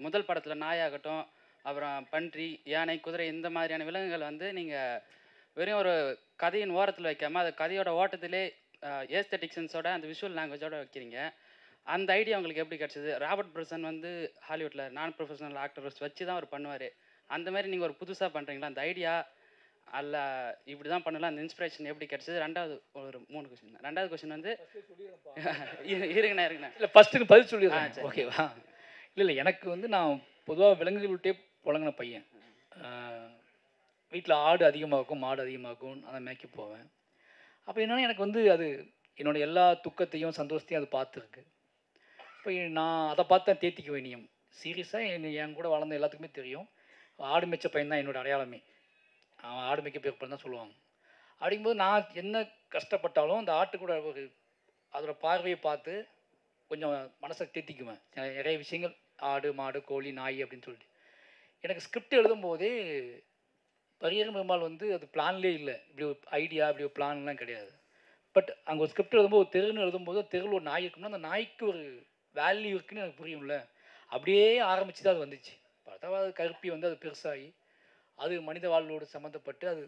முதல் படத்தில் நாயாகட்டும், அப்புறம் பன்றி, யானை, குதிரை, இந்த மாதிரியான விலங்குகள் வந்து நீங்கள் வெறும் ஒரு கதையின் ஓரத்தில் வைக்காமல் அது கதையோட ஓட்டத்திலே ஏஸ்தட்டிக் சென்ஸோட அந்த விஷுவல் லாங்குவேஜோடு வைக்கிறீங்க. அந்த ஐடியா உங்களுக்கு எப்படி கிடச்சிது? ராபர்ட் பிரசன் வந்து ஹாலிவுட்டில் நான் ப்ரொஃபஷனல் ஆக்டர்ஸ் வச்சு தான் அவர் பண்ணுவார். அந்த மாதிரி நீங்கள் ஒரு புதுசாக பண்ணுறீங்களா? அந்த ஐடியா அல்ல இப்படி தான் பண்ணலாம், அந்த இன்ஸ்பிரேஷன் எப்படி கிடச்சிது? ரெண்டாவது ஒரு 3 கொஸ்டின். ரெண்டாவது கொஸ்டின் வந்து இருங்கண்ணா இல்லை ஃபஸ்ட்டுக்கு பதில் சொல்லிடுறேன், ஓகேவா? இல்லை எனக்கு வந்து நான் பொதுவாக விலங்குகள்கிட்டே புழங்கின பையன். வீட்டில் ஆடு அதிகமாக இருக்கும், மாடு அதிகமாக இருக்கும், அதை மேய்க்க போவேன். அப்போ என்னென்னா எனக்கு வந்து அது என்னோடய எல்லா துக்கத்தையும் சந்தோஷத்தையும் அது பார்த்துருக்கு. இப்போ நான் அதை பார்த்து தான் தேத்திக்க வேண்டியம். சீரியஸாக என் கூட வளர்ந்த எல்லாத்துக்குமே தெரியும், ஆடு மேய்ச்ச பையன் தான் என்னோடய அடையாளமே. அவன் ஆடு மேய்க்க போய் தான் சொல்லுவாங்க. அப்படிங்கும்போது நான் என்ன கஷ்டப்பட்டாலும் அந்த ஆட்டு கூட ஒரு அதோட பார்வையை பார்த்து கொஞ்சம் மனசை தேத்திக்குவேன். நிறைய விஷயங்கள் ஆடு, மாடு, கோழி, நாய் அப்படின்னு சொல்லிட்டு. எனக்கு ஸ்கிரிப்ட் எழுதும்போதே பரியேறும் பெருமாள் வந்து அது பிளான்லேயே இல்லை, இப்படி ஒரு ஐடியா இப்படி ஒரு பிளான்லாம் கிடையாது. பட் அங்கே ஒரு ஸ்கிரிப்ட் எழுதும்போது ஒரு தெருன்னு எழுதும்போது தெருவில் ஒரு நாய் இருக்குன்னா அந்த நாய்க்கு ஒரு வேல்யூ இருக்குன்னு எனக்கு புரியும்ல. அப்படியே ஆரம்பித்து தான் அது வந்துச்சு. பார்த்தா அது கருப்பி வந்து அது பெருசாகி அது மனித வாழ்வோடு சம்மந்தப்பட்டு அது.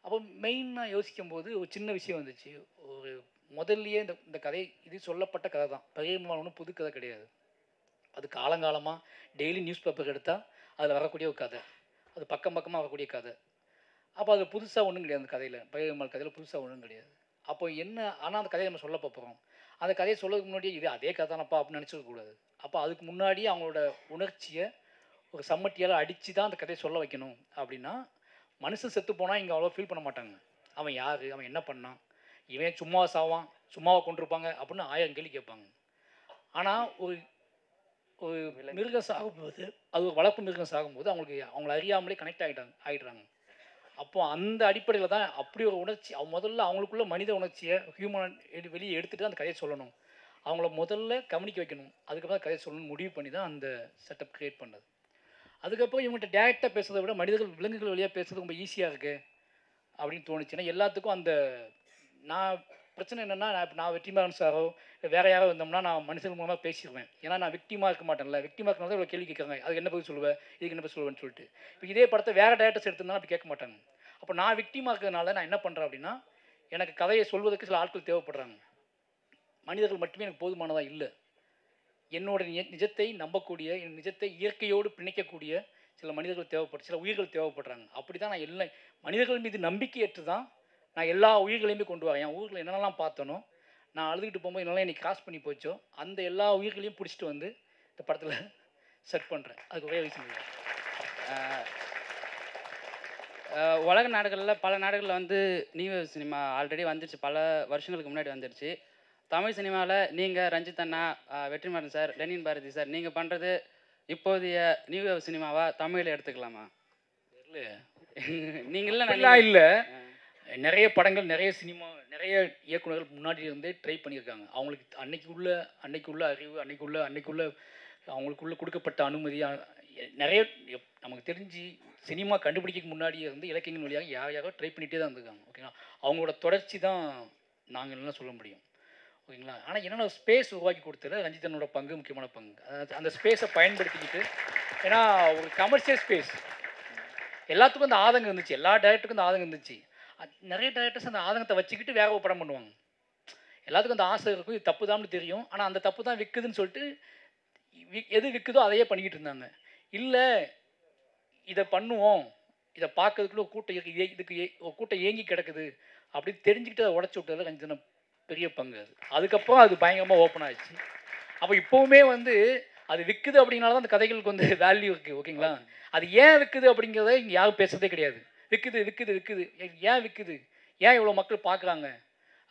அப்போ மெயினாக யோசிக்கும்போது ஒரு சின்ன விஷயம் வந்துச்சு. ஒரு முதல்லையே இந்த கதை இது சொல்லப்பட்ட கதை தான், பரியேறும் ஒன்றும் புது கதை கிடையாது. அது காலங்காலமாக டெய்லி நியூஸ் பேப்பர் எடுத்தால் அதில் வரக்கூடிய ஒரு கதை, அது பக்கம் பக்கமாக வரக்கூடிய கதை. அப்போ அது புதுசாக ஒன்றும் கிடையாது. அந்த கதையில் பரியேறும் கதையில் புதுசாக ஒன்றும் கிடையாது. அப்போ என்ன, ஆனால் அந்த கதையை நம்ம சொல்ல போகிறோம். அந்த கதையை சொல்லதுக்கு முன்னாடியே இது அதே கதை தானப்பா அப்படின்னு நினச்சிக்கக்கூடாது. அப்போ அதுக்கு முன்னாடியே அவங்களோட உணர்ச்சியை ஒரு சம்மட்டியால் அடித்து தான் அந்த கதையை சொல்ல வைக்கணும். அப்படின்னா மனுஷன் செத்து போனால் இங்கே அவ்வளோ ஃபீல் பண்ண மாட்டாங்க. அவன் யார், அவன் என்ன பண்ணான், இவன் சும்மாவை சாவான், சும்மாவை கொண்டிருப்பாங்க அப்படின்னு 1000 கேள்வி கேட்பாங்க. ஆனால் ஒரு ஒரு மிருகம் சாகும்போது, அது ஒரு வளர்ப்பு மிருகம் சாகும்போது அவங்கள அறியாமலே கனெக்ட் ஆகிடுறாங்க. அப்போது அந்த அடிப்படையில் தான் அப்படி ஒரு உணர்ச்சி முதல்ல அவங்களுக்குள்ள மனித உணர்ச்சியை ஹியூமன் வெளியே எடுத்துகிட்டு அந்த கதையை சொல்லணும், அவங்கள முதல்ல கவனிக்க வைக்கணும், அதுக்கப்புறம் கதையை சொல்லணும்னு முடிவு பண்ணி தான் அந்த செட்டப் க்ரியேட் பண்ணது. அதுக்கப்புறம் இவங்கள்ட்ட டேரெக்டாக பேசுறதை விட மனிதர்கள் விலங்குகள் வழியாக பேசுறது ரொம்ப ஈஸியாக இருக்குது அப்படின்னு தோணுச்சுன்னா எல்லாத்துக்கும் அந்த நான் பிரச்சனை என்னென்னா, நான் வெற்றிமாறன் சாரோ வேறு யாரோ வந்தோம்னா நான் மனுஷன் மூலமாக பேசிடுவேன். ஏன்னா நான் விக்டிமாக இருக்க மாட்டேன்ல, விக்டிமாக இருக்கிறது இவ்வளோ கேள்வி கேட்குறாங்க, அதுக்கு என்ன பதில் சொல்லுவேன், இதுக்கு என்ன பதில் சொல்லுவேன்னு சொல்லிட்டு. இப்போ இதே படத்தை வேறு டேரக்டர்ஸ் எடுத்திருந்தாலும் அப்படி கேட்க மாட்டாங்க. அப்போ நான் விக்டிமாக இருக்கிறதுனால நான் என்ன பண்ணுறேன் அப்படின்னா, எனக்கு கதையை சொல்வதற்கு சில ஆட்கள் தேவைப்படுறாங்க. மனிதர்கள் மட்டுமே எனக்கு போதுமானதாக இல்லை. என்னோட நிஜத்தை நம்பக்கூடிய, என் நிஜத்தை இயற்கையோடு பிணைக்கக்கூடிய சில மனிதர்கள் சில உயிர்கள் தேவைப்படுறாங்க. அப்படி தான் நான் மனிதர்கள் மீது நம்பிக்கையற்று தான் நான் எல்லா உயிர்களையுமே கொண்டு வரேன். என் ஊரில் என்னென்னலாம் பார்த்தனோ நான் அழுதுகிட்டு போகும்போது என்னால் என்னை கிராஸ் பண்ணி போச்சோ அந்த எல்லா உயிர்களையும் பிடிச்சிட்டு வந்து இந்த படத்தில் செட் பண்ணுறேன். அதுக்கு ஒரே விஷயம் இல்லை. உலக நாடுகளில் பல நாடுகளில் வந்து நியூ சினிமா ஆல்ரெடி வந்துடுச்சு, பல வருஷங்களுக்கு முன்னாடி வந்துடுச்சு. தமிழ் சினிமாவில் நீங்கள் ரஞ்சித் அண்ணா, வெற்றிமாறன் சார், லெனின் பாரதி சார், நீங்கள் பண்ணுறது இப்போதைய நியூ சினிமாவா தமிழில் எடுத்துக்கலாமா? இல்லை நீங்கள் இல்லை நிறைய படங்கள் நிறைய சினிமா நிறைய இயக்குநர்கள் முன்னாடி இருந்தே ட்ரை பண்ணியிருக்காங்க. அவங்களுக்கு அன்னைக்குள்ள அறிவு அன்னைக்குள்ள அவங்களுக்குள்ள கொடுக்கப்பட்ட அனுமதி நிறைய நமக்கு தெரிஞ்சு சினிமா கண்டுபிடிக்க முன்னாடியே இருந்து இலக்கியங்கள் வழியாக யாரோ ட்ரை பண்ணிகிட்டே தான் இருந்திருக்காங்க. ஓகேங்களா, அவங்களோட தொடர்ச்சி தான் நாங்கள் என்ன சொல்ல முடியும். ஓகேங்களா, ஆனால் என்னென்ன ஸ்பேஸ் உருவாக்கி கொடுத்தது ரஞ்சித்தனோட பங்கு முக்கியமான பங்கு. அந்த ஸ்பேஸை பயன்படுத்திக்கிட்டு, ஏன்னா ஒரு கமர்ஷியல் ஸ்பேஸ் எல்லாத்துக்கும் அந்த ஆதங்கம் இருந்துச்சு, எல்லா டேரக்டருக்கும் அந்த ஆதங்கம் இருந்துச்சு. நிறைய டேரக்டர்ஸ் அந்த ஆதங்கத்தை வச்சுக்கிட்டு வேற ஒரு படம் பண்ணுவாங்க. எல்லாத்துக்கும் அந்த ஆசை இருக்கும், இது தப்பு தான் தெரியும், ஆனால் அந்த தப்பு தான் விற்குதுன்னு சொல்லிட்டு எது விற்குதோ அதையே பண்ணிக்கிட்டு இருந்தாங்க. இல்லை இதை பண்ணுவோம், இதை பார்க்கறதுக்குள்ள கூட்டம் இதுக்கு ஒரு கூட்டம் ஏங்கி கிடக்குது அப்படின்னு தெரிஞ்சுக்கிட்டு அதை உடச்சி விட்டதில் கொஞ்சம் பெரிய பங்கு அது. அதுக்கப்புறம் அது பயங்கரமாக ஓப்பன் ஆகிடுச்சு. அப்போ இப்போவுமே வந்து அது விற்குது அப்படின்னால தான் அந்த கதைகளுக்கு வந்து வேல்யூ இருக்குது. ஓகேங்களா, அது ஏன் விற்குது அப்படிங்கிறத இங்கே யாரும் பேசுகிறதே கிடையாது. விற்குது ஏன் விற்குது, ஏன் இவ்வளோ மக்கள் பார்க்குறாங்க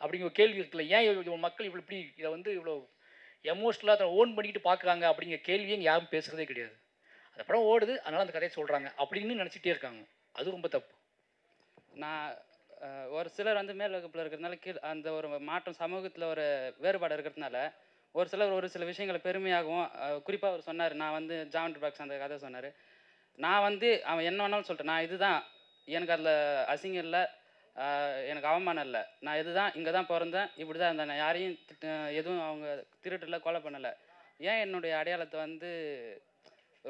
அப்படிங்கிற ஒரு கேள்வி இருக்குல்ல, ஏன் இவ்வளோ மக்கள் இப்படி இதை வந்து இவ்வளோ எமோஷ்னலாக அதை ஓன் பண்ணிக்கிட்டு பார்க்குறாங்க அப்படிங்கிற கேள்வியை இங்கே யாரும் பேசுகிறதே கிடையாது. அந்த படம் ஓடுது, அதனால் அந்த கதையை சொல்கிறாங்க அப்படின்னு நினச்சிட்டே இருக்காங்க. அது ரொம்ப தப்பு. நான் ஒரு சிலர் வந்து மேல் வகுப்பில் இருக்கிறதுனால அந்த ஒரு மாற்றம் சமூகத்தில் ஒரு வேறுபாடு இருக்கிறதுனால ஒரு சிலர் ஒரு சில விஷயங்களை பெருமையாகவும், குறிப்பாக அவர் சொன்னார், நான் வந்து ஜாமெட்ரி பாக்ஸ் அந்த கதை சொன்னார். நான் வந்து அவன் என்ன வேணாலும் சொல்லிட்டேன், நான் இதுதான், எனக்கு அதில் அசிங்கம் இல்லை, எனக்கு அவமானம் இல்லை, நான் இதுதான், இங்கே தான் பிறந்தேன், இப்படி தான் இருந்தேன், நான் யாரையும் எதுவும் அவங்க திருட்டுல கொலை பண்ணலை, ஏன் என்னுடைய அடையாளத்தை வந்து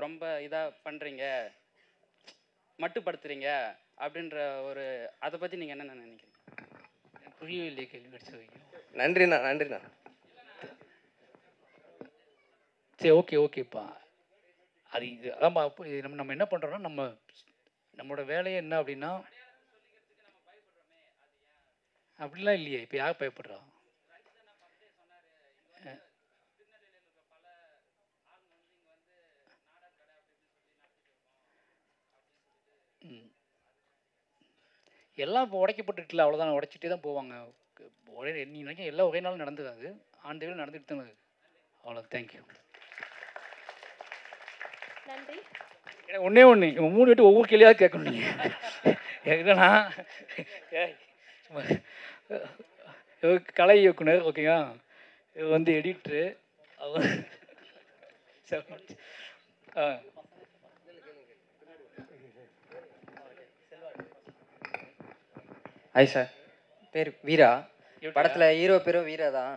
ரொம்ப இதாக பண்ணுறீங்க, மட்டுப்படுத்துறீங்க அப்படின்ற ஒரு அதை பற்றி நீங்கள் என்னென்ன நினைக்கிறீங்க? புரியவில்லை கேள்வி படிச்சு வைக்கும். நன்றிண்ணா. சரி, ஓகேப்பா. அது இது அதான் நம்ம என்ன பண்ணுறோன்னா, நம்மளோட வேலையை என்ன அப்படின்னா, அப்படிலாம் இல்லையே. இப்போ யார் பயப்படுறா? எல்லாம் இப்போ உடைக்கப்பட்டுட்டுல, அவ்வளோதான், உடைச்சிட்டே தான் போவாங்க. நீ நினைக்க எல்லாம் ஒரே நாள் நடந்துக்காது, ஆண்டுகள் நடந்துட்டு தான் இருக்குது. அவ்வளோ. தேங்க்யூ. நன்றி. எனக்கு ஒன்று இவங்க 3 பேட்டு ஒவ்வொரு கேள்வியாக கேட்கணும். நீங்கள் என்னன்னா, கலை இயக்குனர், ஓகேங்களா, இது வந்து எடிட்ரு, ஹாய் சார், பேர் வீரா. படத்தில் ஹீரோ பேரும் வீரா தான்.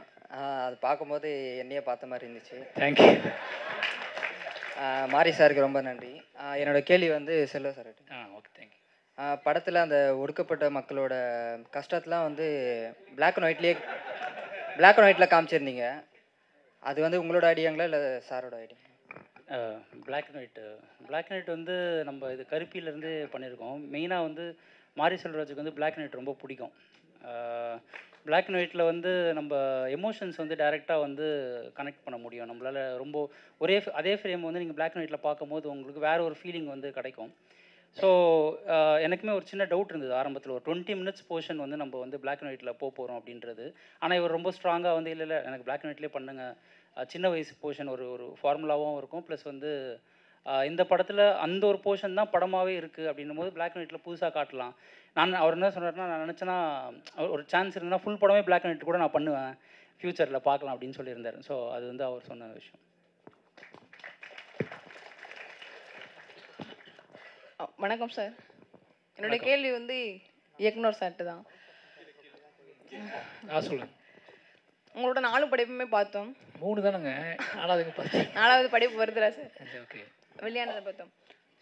அது பார்க்கும்போது என்னையே பார்த்த மாதிரி இருந்துச்சு. தேங்க்யூ. மாரி சாருக்கு ரொம்ப நன்றி. என்னோட கேள்வி வந்து செல்வ சார். Okay, thank you. படத்தில் அந்த ஒடுக்கப்பட்ட மக்களோட கஷ்டத்தெலாம் வந்து பிளாக் அண்ட் ஒயிட்டில் காமிச்சிருந்தீங்க. அது வந்து உங்களோட ஐடியாங்களா இல்லை சாரோட ஐடியா? பிளாக் அண்ட் ஒயிட் வந்து நம்ம இது கருப்பியிலேருந்து பண்ணியிருக்கோம். மெயினாக வந்து மாரி செல்வராஜுக்கு வந்து பிளாக் அண்ட் ஒயிட் ரொம்ப பிடிக்கும். பிளாக் அண்ட் ஒயிட்டில் வந்து நம்ம எமோஷன்ஸ் வந்து டைரெக்டாக வந்து கனெக்ட் பண்ண முடியும் நம்மளால். ரொம்ப அதே ஃப்ரேம் வந்து நீங்கள் பிளாக் அண்ட் ஒயிட்டில் பார்க்கும்போது உங்களுக்கு வேறு ஒரு ஃபீலிங் வந்து கிடைக்கும். ஸோ எனக்குமே ஒரு சின்ன டவுட் இருந்தது ஆரம்பத்தில், ஒரு 20 மினிட்ஸ் போர்ஷன் வந்து நம்ம வந்து பிளாக் அண்ட் ஒயிட்டில் போகிறோம் அப்படின்றது. ஆனால் இவர் ரொம்ப ஸ்ட்ராங்காக வந்து இல்லை எனக்கு பிளாக் அண்ட் ஒயிட்லேயே பண்ணுங்க, சின்ன வயசு போர்ஷன் ஒரு ஃபார்முலாவும் இருக்கும், ப்ளஸ் வந்து இந்த படத்தில் அந்த ஒரு போர்ஷன் தான் படமாகவே இருக்குது அப்படின்னும் போது பிளாக் அண்ட் ஒயிட்டில் புதுசாக காட்டலாம். அவர் என்ன சொன்னார்னா, நான் நினச்சேன்னா ஒரு சான்ஸ் இருந்தால் ஃபுல் படமே பிளாக் அண்ட் ஒயிட் கூட நான் பண்ணுவேன் ஃப்யூச்சரில் பார்க்கலாம் அப்படின்னு சொல்லியிருந்தார். ஸோ அது வந்து அவர் சொன்ன விஷயம். வணக்கம் சார். என்னுடைய கேள்வி வந்து இயக்குனர் சார்ட்டு தான். சொல்லுங்கள். உங்களோட 4 படைப்புமே பார்த்தோம். 3 தானேங்க, 4வது படைப்பு வருதுல சார், ஓகே, வெளியானதை பார்த்தோம்.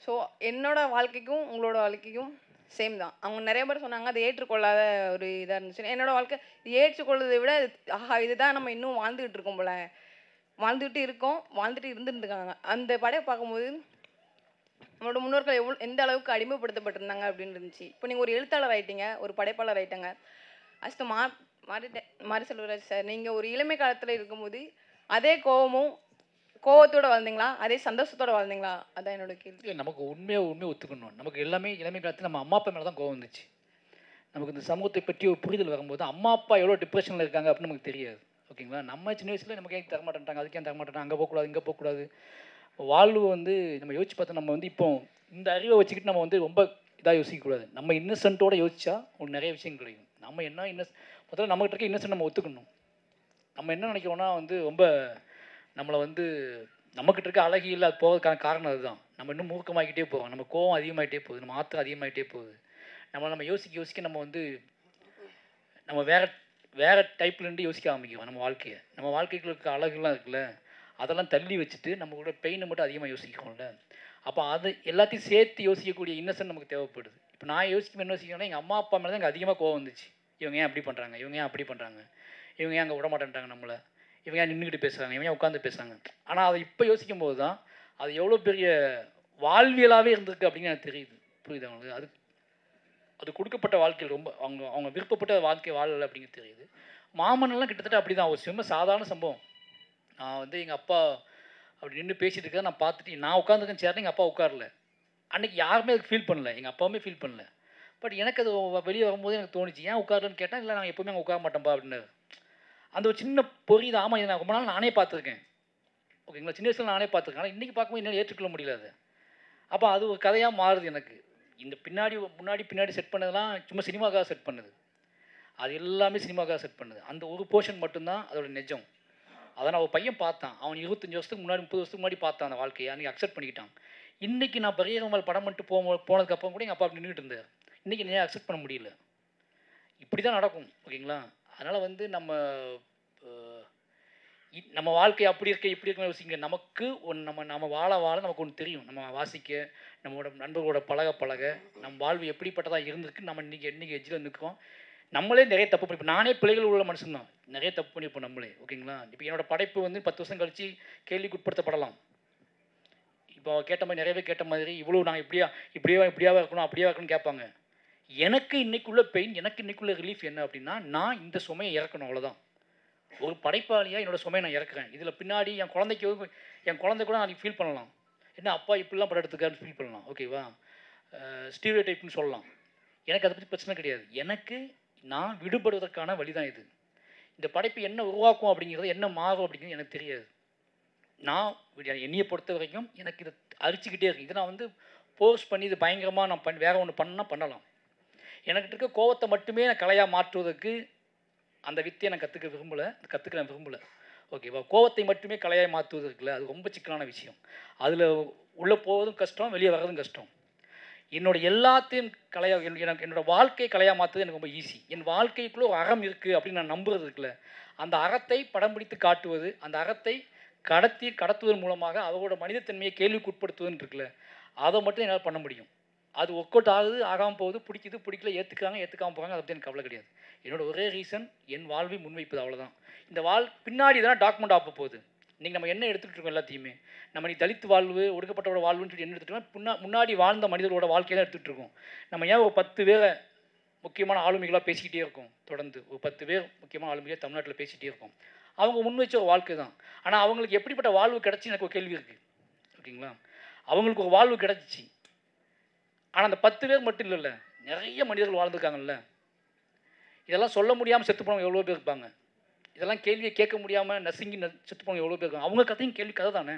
ஸோ என்னோட வாழ்க்கைக்கும் உங்களோட வாழ்க்கைக்கும் சேம் தான். அவங்க நிறைய பேர் சொன்னாங்க அதை ஏற்றுக்கொள்ளாத ஒரு இதாக இருந்துச்சு. என்னோட வாழ்க்கை ஏற்றுக்கொள்வதை விட ஆஹா இதுதான் நம்ம இன்னும் வாழ்ந்துகிட்டு இருக்கோம் போல, வாழ்ந்துட்டு இருந்துருக்காங்க. அந்த படையை பார்க்கும்போது நம்மளோட முன்னோர்கள் எந்த அளவுக்கு அடிமைப்படுத்தப்பட்டிருந்தாங்க அப்படின்னு இருந்துச்சு. இப்போ நீங்கள் ஒரு எழுத்தாளர் ஆகிட்டீங்க, ஒரு படைப்பாளர் ஆகிட்டாங்க. மாரி செல்வராஜ் சார், நீங்கள் ஒரு இளமை காலத்தில் இருக்கும்போது அதே கோவத்தோட வாழ்ந்தீங்களா, அதே சந்தோஷத்தோட வாழ்ந்தீங்களா? அதான் என்னோட கேள்வி. நமக்கு உண்மையாக ஒத்துக்கணும். நமக்கு எல்லாமே இளமை காலத்தில் நம்ம அம்மா அப்பா மேலே தான் கோவம் வந்துச்சு. நமக்கு இந்த சமூகத்தை பற்றி ஒரு புரிதல் வரும்போது அம்மா அப்பா எவ்வளோ டிப்ரெஷனில் இருக்காங்க அப்படின்னு நமக்கு தெரியாது. ஓகேங்களா? நம்ம சின்ன வயசில் நமக்கு ஏன் தரமாட்டேன்ட்டாங்க, அதுக்கு ஏன் தரமாட்டேன், அங்கே போகக்கூடாது இங்கே போகக்கூடாது. வாழ்வு வந்து நம்ம யோசிச்சு பார்த்தா நம்ம வந்து இப்போ இந்த அறிவை வச்சுக்கிட்டு நம்ம வந்து ரொம்ப இதாக யோசிக்கக்கூடாது. நம்ம இன்னசென்ட்டோட யோசிச்சா உங்களுக்கு நிறைய விஷயம் கிடைக்கும். நம்ம என்ன முதல்ல நம்மகிட்ட இருக்க இன்னசென்ட் நம்ம ஒத்துக்கணும். நம்ம என்ன நினைக்கிறோன்னா வந்து ரொம்ப நம்மளை வந்து நம்மக்கிட்ட இருக்க அழகியில் அது போகிறதுக்கான காரணம் அதுதான். நம்ம இன்னும் மூர்க்கமாகிட்டே போகிறோம். நம்ம கோவம் அதிகமாகிட்டே போகுது, நம்ம ஆத்திரம் அதிகமாகிட்டே போகுது. நம்ம யோசிக்க நம்ம வந்து நம்ம வேறு டைப்லேருந்து யோசிக்க ஆரம்பிக்கிறோம் நம்ம வாழ்க்கையை. நம்ம வாழ்க்கைக்குள்ள இருக்க அழகுலாம் இருக்குல்ல, அதெல்லாம் தள்ளி வச்சுட்டு நம்மளோட பெயினை மட்டும் அதிகமாக யோசிக்கிறோம்ல. அப்போ அது எல்லாத்தையும் சேர்த்து யோசிக்கக்கூடிய இன்னசென்ட் நமக்கு தேவைப்படுது. இப்போ நான் என்ன யோசிக்கிறேன்னா, எங்கள் அம்மா அப்பா மேலே தான் எனக்கு அதிகமாக கோவம் வந்துச்சு. இவங்க ஏன் அப்படி பண்ணுறாங்க, இவங்க ஏன் அப்படி பண்ணுறாங்க, இவங்க ஏன் அங்கே விட மாட்டேன்ட்டாங்க நம்மளை, இவங்க ஏன் நின்றுக்கிட்டு பேசுகிறாங்க, இவங்க ஏன் உட்காந்து பேசுகிறாங்க. ஆனால் அதை இப்போ யோசிக்கும் போது தான் அது எவ்வளோ பெரிய வாழ்வியலாகவே இருந்திருக்கு அப்படின்னு எனக்கு தெரியுது. புரியுது அவங்களுக்கு? அது கொடுக்கப்பட்ட வாழ்க்கையில் ரொம்ப அவங்க விருப்பப்பட்ட வாழ்க்கை வாழலை அப்படிங்கிறது தெரியுது. மாமன்னெல்லாம் கிட்டத்தட்ட அப்படி தான். ஒரு சாதாரண சம்பவம். நான் வந்து எங்கள் அப்பா அப்படி நின்று பேசிகிட்டு இருக்கேன், நான் பார்த்துட்டு நான் உட்காந்துருக்கேன் சேர்ந்து, எங்கள் அப்பா உட்காரல. அன்றைக்கி யாருமே அதுக்கு ஃபீல் பண்ணல, எங்கள் அப்பாவுமே ஃபீல் பண்ணல. பட் எனக்கு அது வெளியே வரும்போது எனக்கு தோணுச்சு, ஏன் உட்காரலன்னு கேட்டேன். இல்லை நான் எப்போவுமே அங்கே உட்கார மாட்டேன்ப்பா அப்படின்னாரு. அந்த ஒரு சின்ன பொறியுது. ஆமாம், இதை நான் ரொம்ப நாள் நானே பார்த்துருக்கேன். ஓகேங்களா? சின்ன வயசில் நானே பார்த்துருக்கேன். ஆனால் இன்றைக்கி பார்க்கும்போது என்னால் ஏற்றுக்கொள்ள முடியல அது. அப்போ அது ஒரு கதையாக மாறுது எனக்கு. இந்த பின்னாடி செட் பண்ணதெல்லாம் சும்மா சினிமாக்காக செட் பண்ணுது. அது எல்லாமே சினிமாக்காக செட் பண்ணுது. அந்த ஒரு போர்ஷன் மட்டும்தான் அதோட நிஜம். அதை நான் ஒரு பையன் பார்த்தான். அவன் 25 வருஷத்துக்கு முன்னாடி 30 வருஷத்துக்கு முன்னாடி பார்த்தான் அந்த வாழ்க்கையை. அன்றைக்கி அக்செப்ட் பண்ணிக்கிட்டான். இன்றைக்கி நான் பரியரமல் படம் பண்ணிட்டு போனதுக்கப்புறம் கூட எங்கள் அப்பா அப்படி நின்றுட்டு இருந்தார். இன்றைக்கி நான் அக்செப்ட் பண்ண முடியல. இப்படி தான் நடக்கும். ஓகேங்களா? அதனால் வந்து நம்ம வாழ்க்கை அப்படி இருக்க இப்படி இருக்க யோசிங்க. நமக்கு நம்ம வாழ நமக்கு ஒன்று தெரியும். நம்ம வாசிக்க, நம்மளோட நண்பர்களோட பழக நம்ம வாழ்வு எப்படிப்பட்டதாக இருந்திருக்கு. நம்ம இன்றைக்கி எஜ்ஜில் நிற்கிறோம். நம்மளே நிறைய தப்பு பண்ணி, இப்போ நானே பிள்ளைகள் உள்ள மனுஷன் தான், நிறைய தப்பு பண்ணிப்போம் நம்மளே. ஓகேங்களா? இப்போ என்னோடய படைப்பு வந்து 10 வருஷம் கழித்து கேள்விக்கு உட்படுத்தப்படலாம். இப்போ கேட்ட மாதிரி நிறைய பேர் கேட்ட மாதிரி இவ்வளோ நான் இப்படியாவே இருக்கணும் அப்படியே இருக்கணும்னு கேட்பாங்க. எனக்கு இன்றைக்குள்ள பெயின், எனக்கு இன்றைக்குள்ள ரிலீஃப் என்ன அப்படின்னா, நான் இந்த சுமையை இறக்கணும், அவ்வளோதான். ஒரு படைப்பாளியாக என்னோடய சுமையை நான் இறக்குறேன். இதில் பின்னாடி என் குழந்தை கூட நான் ஃபீல் பண்ணலாம். என்ன அப்பா இப்படிலாம் படம் எடுத்துக்காருன்னு ஃபீல் பண்ணலாம். ஓகேவா? ஸ்டீரியோ டைப்னு சொல்லலாம். எனக்கு அதை பற்றி பிரச்சனை கிடையாது. எனக்கு நான் விடுபடுவதற்கான வழி தான் இது. இந்த படைப்பு என்ன உருவாக்கும் அப்படிங்கிறது, என்ன மாறும் அப்படிங்கிறது எனக்கு தெரியாது. நான் என்னையை பொறுத்த வரைக்கும் எனக்கு இதை அரிச்சிக்கிட்டே இருக்கு. இதை நான் வந்து போர்ஸ் பண்ணி இது பயங்கரமாக நான் வேறு ஒன்று பண்ணலாம். எனக்கிட்ட இருக்க கோவத்தை மட்டுமே நான் கலையாக மாற்றுவதற்கு அந்த வித்தையை நான் கற்றுக்க விரும்பலை. ஓகேவா? கோவத்தை மட்டுமே கலையாக மாற்றுவது இருக்குல்ல, அது ரொம்ப சிக்கலான விஷயம். அதில் உள்ளே போவதும் கஷ்டம், வெளியே வர்றதும் கஷ்டம். எல்லாத்தையும் என்னோடய வாழ்க்கையை கலையாக மாற்றுறது எனக்கு ரொம்ப ஈஸி. என் வாழ்க்கைக்குள்ளே ஒரு அறம் இருக்குது அப்படின்னு நான் நம்புறது இருக்குல்ல, அந்த அறத்தை படம் பிடித்து காட்டுவது, அந்த அறத்தை கடத்துவதன் மூலமாக அவரோட மனிதத்தன்மையை கேள்விக்கு உட்படுத்துவதுன்னு இருக்குல்ல, அதை மட்டும் என்னால் பண்ண முடியும். அது ஒர்க் அவுட் ஆகுது, ஆகாமல் போகுது, பிடிக்கல, ஏற்றுக்காமல் போகிறாங்க, அதை பற்றி எனக்கு கவலை கிடையாது. என்னோடய ஒரே ரீசன் என் வாழ்வை முன்வைப்பது, அவ்வளோதான். இந்த பின்னாடி தான் டாக்குமெண்ட் ஆக போகுது. இன்றைக்கி நம்ம என்ன எடுத்துகிட்டு இருக்கோம் எல்லாத்தையுமே, நம்ம நீ தலித்து வாழ்வு, ஒடுக்கப்பட்டோட வாழ்வுன்னு சொல்லி என்ன எடுத்துகிட்டோம், முன்னாடி வாழ்ந்த மனிதர்களோட வாழ்க்கையை தான் எடுத்துகிட்டு இருக்கோம். நம்ம ஏன் ஒரு 10 பேரை முக்கியமான ஆளுமைகளாக பேசிக்கிட்டே இருக்கோம், தொடர்ந்து ஒரு 10 பேர் முக்கியமான ஆளுமையாக தமிழ்நாட்டில் பேசிகிட்டே இருக்கோம். அவங்க முன்வைச்ச ஒரு வாழ்க்கை தான். ஆனால் அவங்களுக்கு எப்படிப்பட்ட வாழ்வு கிடச்சி எனக்கு ஒரு கேள்வி இருக்குது. ஓகேங்களா? அவங்களுக்கு ஒரு வாழ்வு கிடச்சிச்சு. ஆனால் அந்த 10 பேர் மட்டும் இல்லைல்ல, நிறைய மனிதர்கள் வாழ்ந்துருக்காங்கல்ல. இதெல்லாம் சொல்ல முடியாமல் செத்து போனவங்க எவ்வளோ பேர் இருப்பாங்க. இதெல்லாம் கேள்வியை கேட்க முடியாமல் நசுங்கி செத்து போனவங்க எவ்வளோ பேர் இருக்காங்க. அவங்க கதையும் கதை தானே.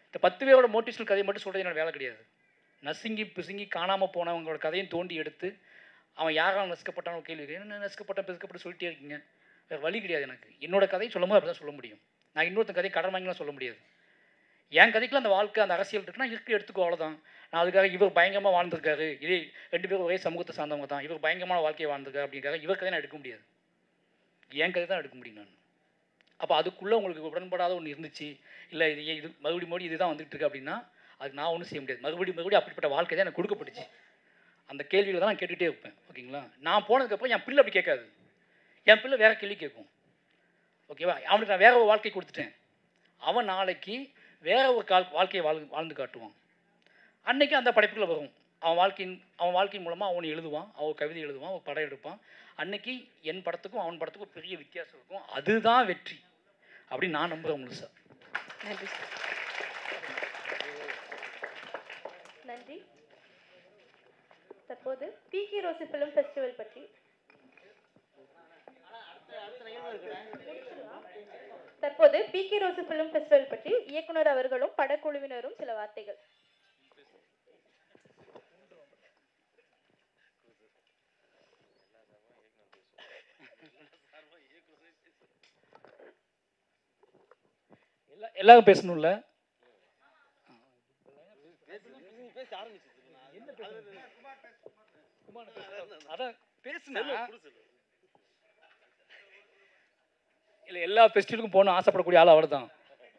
இந்த 10 பேரோட மோட்டிவேஷனல் கதையை மட்டும் சொல்கிறது என்னோட வேலை கிடையாது. நசுங்கி பிசுங்கி காணாமல் போனவங்களோட கதையும் தோண்டி எடுத்து அவன் யாரால் நசுக்கப்பட்டான்னு கேள்வி, என்ன நசுக்கப்பட்டு சொல்லிட்டே இருக்கீங்க. வேறு வழி கிடையாது எனக்கு. என்னோட கதையை சொல்லும் போது அப்படி தான் சொல்ல முடியும். நான் இன்னொருத்தன் கதையை கடன் வாங்கிலாம் சொல்ல முடியாது. என் கதைக்குள்ள அந்த வாழ்க்கை, அந்த அரசியல் இருக்குன்னா எடுத்துக்கோ, அவ்வளோதான். நான் அதுக்காக இவர் பயங்கரமாக வாழ்ந்துருக்காரு, இதே 2 பேரும் ஒரே சமூகத்தை சார்ந்தவங்க தான், இவர் பயங்கரமான வாழ்க்கையை வாழ்ந்துருக்காரு அப்படிங்காக இவர் கதையை நான் எடுக்க முடியாது. என் கதை தான் எடுக்க முடியும் நான். அப்போ அதுக்குள்ளே உங்களுக்கு உடன்படாத ஒன்று இருந்துச்சு, இல்லை இது மறுபடியும் இதுதான் வந்துட்டு இருக்கு அப்படின்னா அதுக்கு நான் ஒன்றும் செய்ய முடியாது. மறுபடியும் அப்படிப்பட்ட வாழ்க்கை தான் எனக்கு கொடுக்கப்பட்டுச்சு. அந்த கேள்வியில் தான் நான் கேட்டுகிட்டே இருப்பேன். ஓகேங்களா? நான் போனதுக்கப்புறம் என் பிள்ளை அப்படி கேட்காது. என் பிள்ளை வேறு கேள்வி கேட்கும். ஓகேவா? அவனுக்கு நான் வேற ஒரு வாழ்க்கை கொடுத்துட்டேன். அவன் நாளைக்கு வேற ஒரு வாழ்க்கையை வாழ்ந்து காட்டுவான். அன்றைக்கி அந்த படைப்புகளை வரும். அவன் வாழ்க்கையின் மூலமாக அவன் எழுதுவான், அவன் கவிதை எழுதுவான், அவன் படம் எடுப்பான். அன்னைக்கு என் படத்துக்கும் அவன் படத்துக்கும் பெரிய வித்தியாசம் இருக்கும். அதுதான் வெற்றி அப்படின்னு நான் நம்புகிறேன் முழுசா. நன்றி சார். நன்றி. தற்போது பிகே ரோசி ஃபிலிம் ஃபெஸ்டிவல் பற்றி இயக்குனர் அவர்களும் படக்குழுவினரும் சில வார்த்தைகள். எல்லாரும் பேசணும்ல. அதான் பேசுனா இல்லை, எல்லா ஃபெஸ்டிவலுக்கும் போகணும் ஆசைப்படக்கூடிய ஆள் அவள் தான்.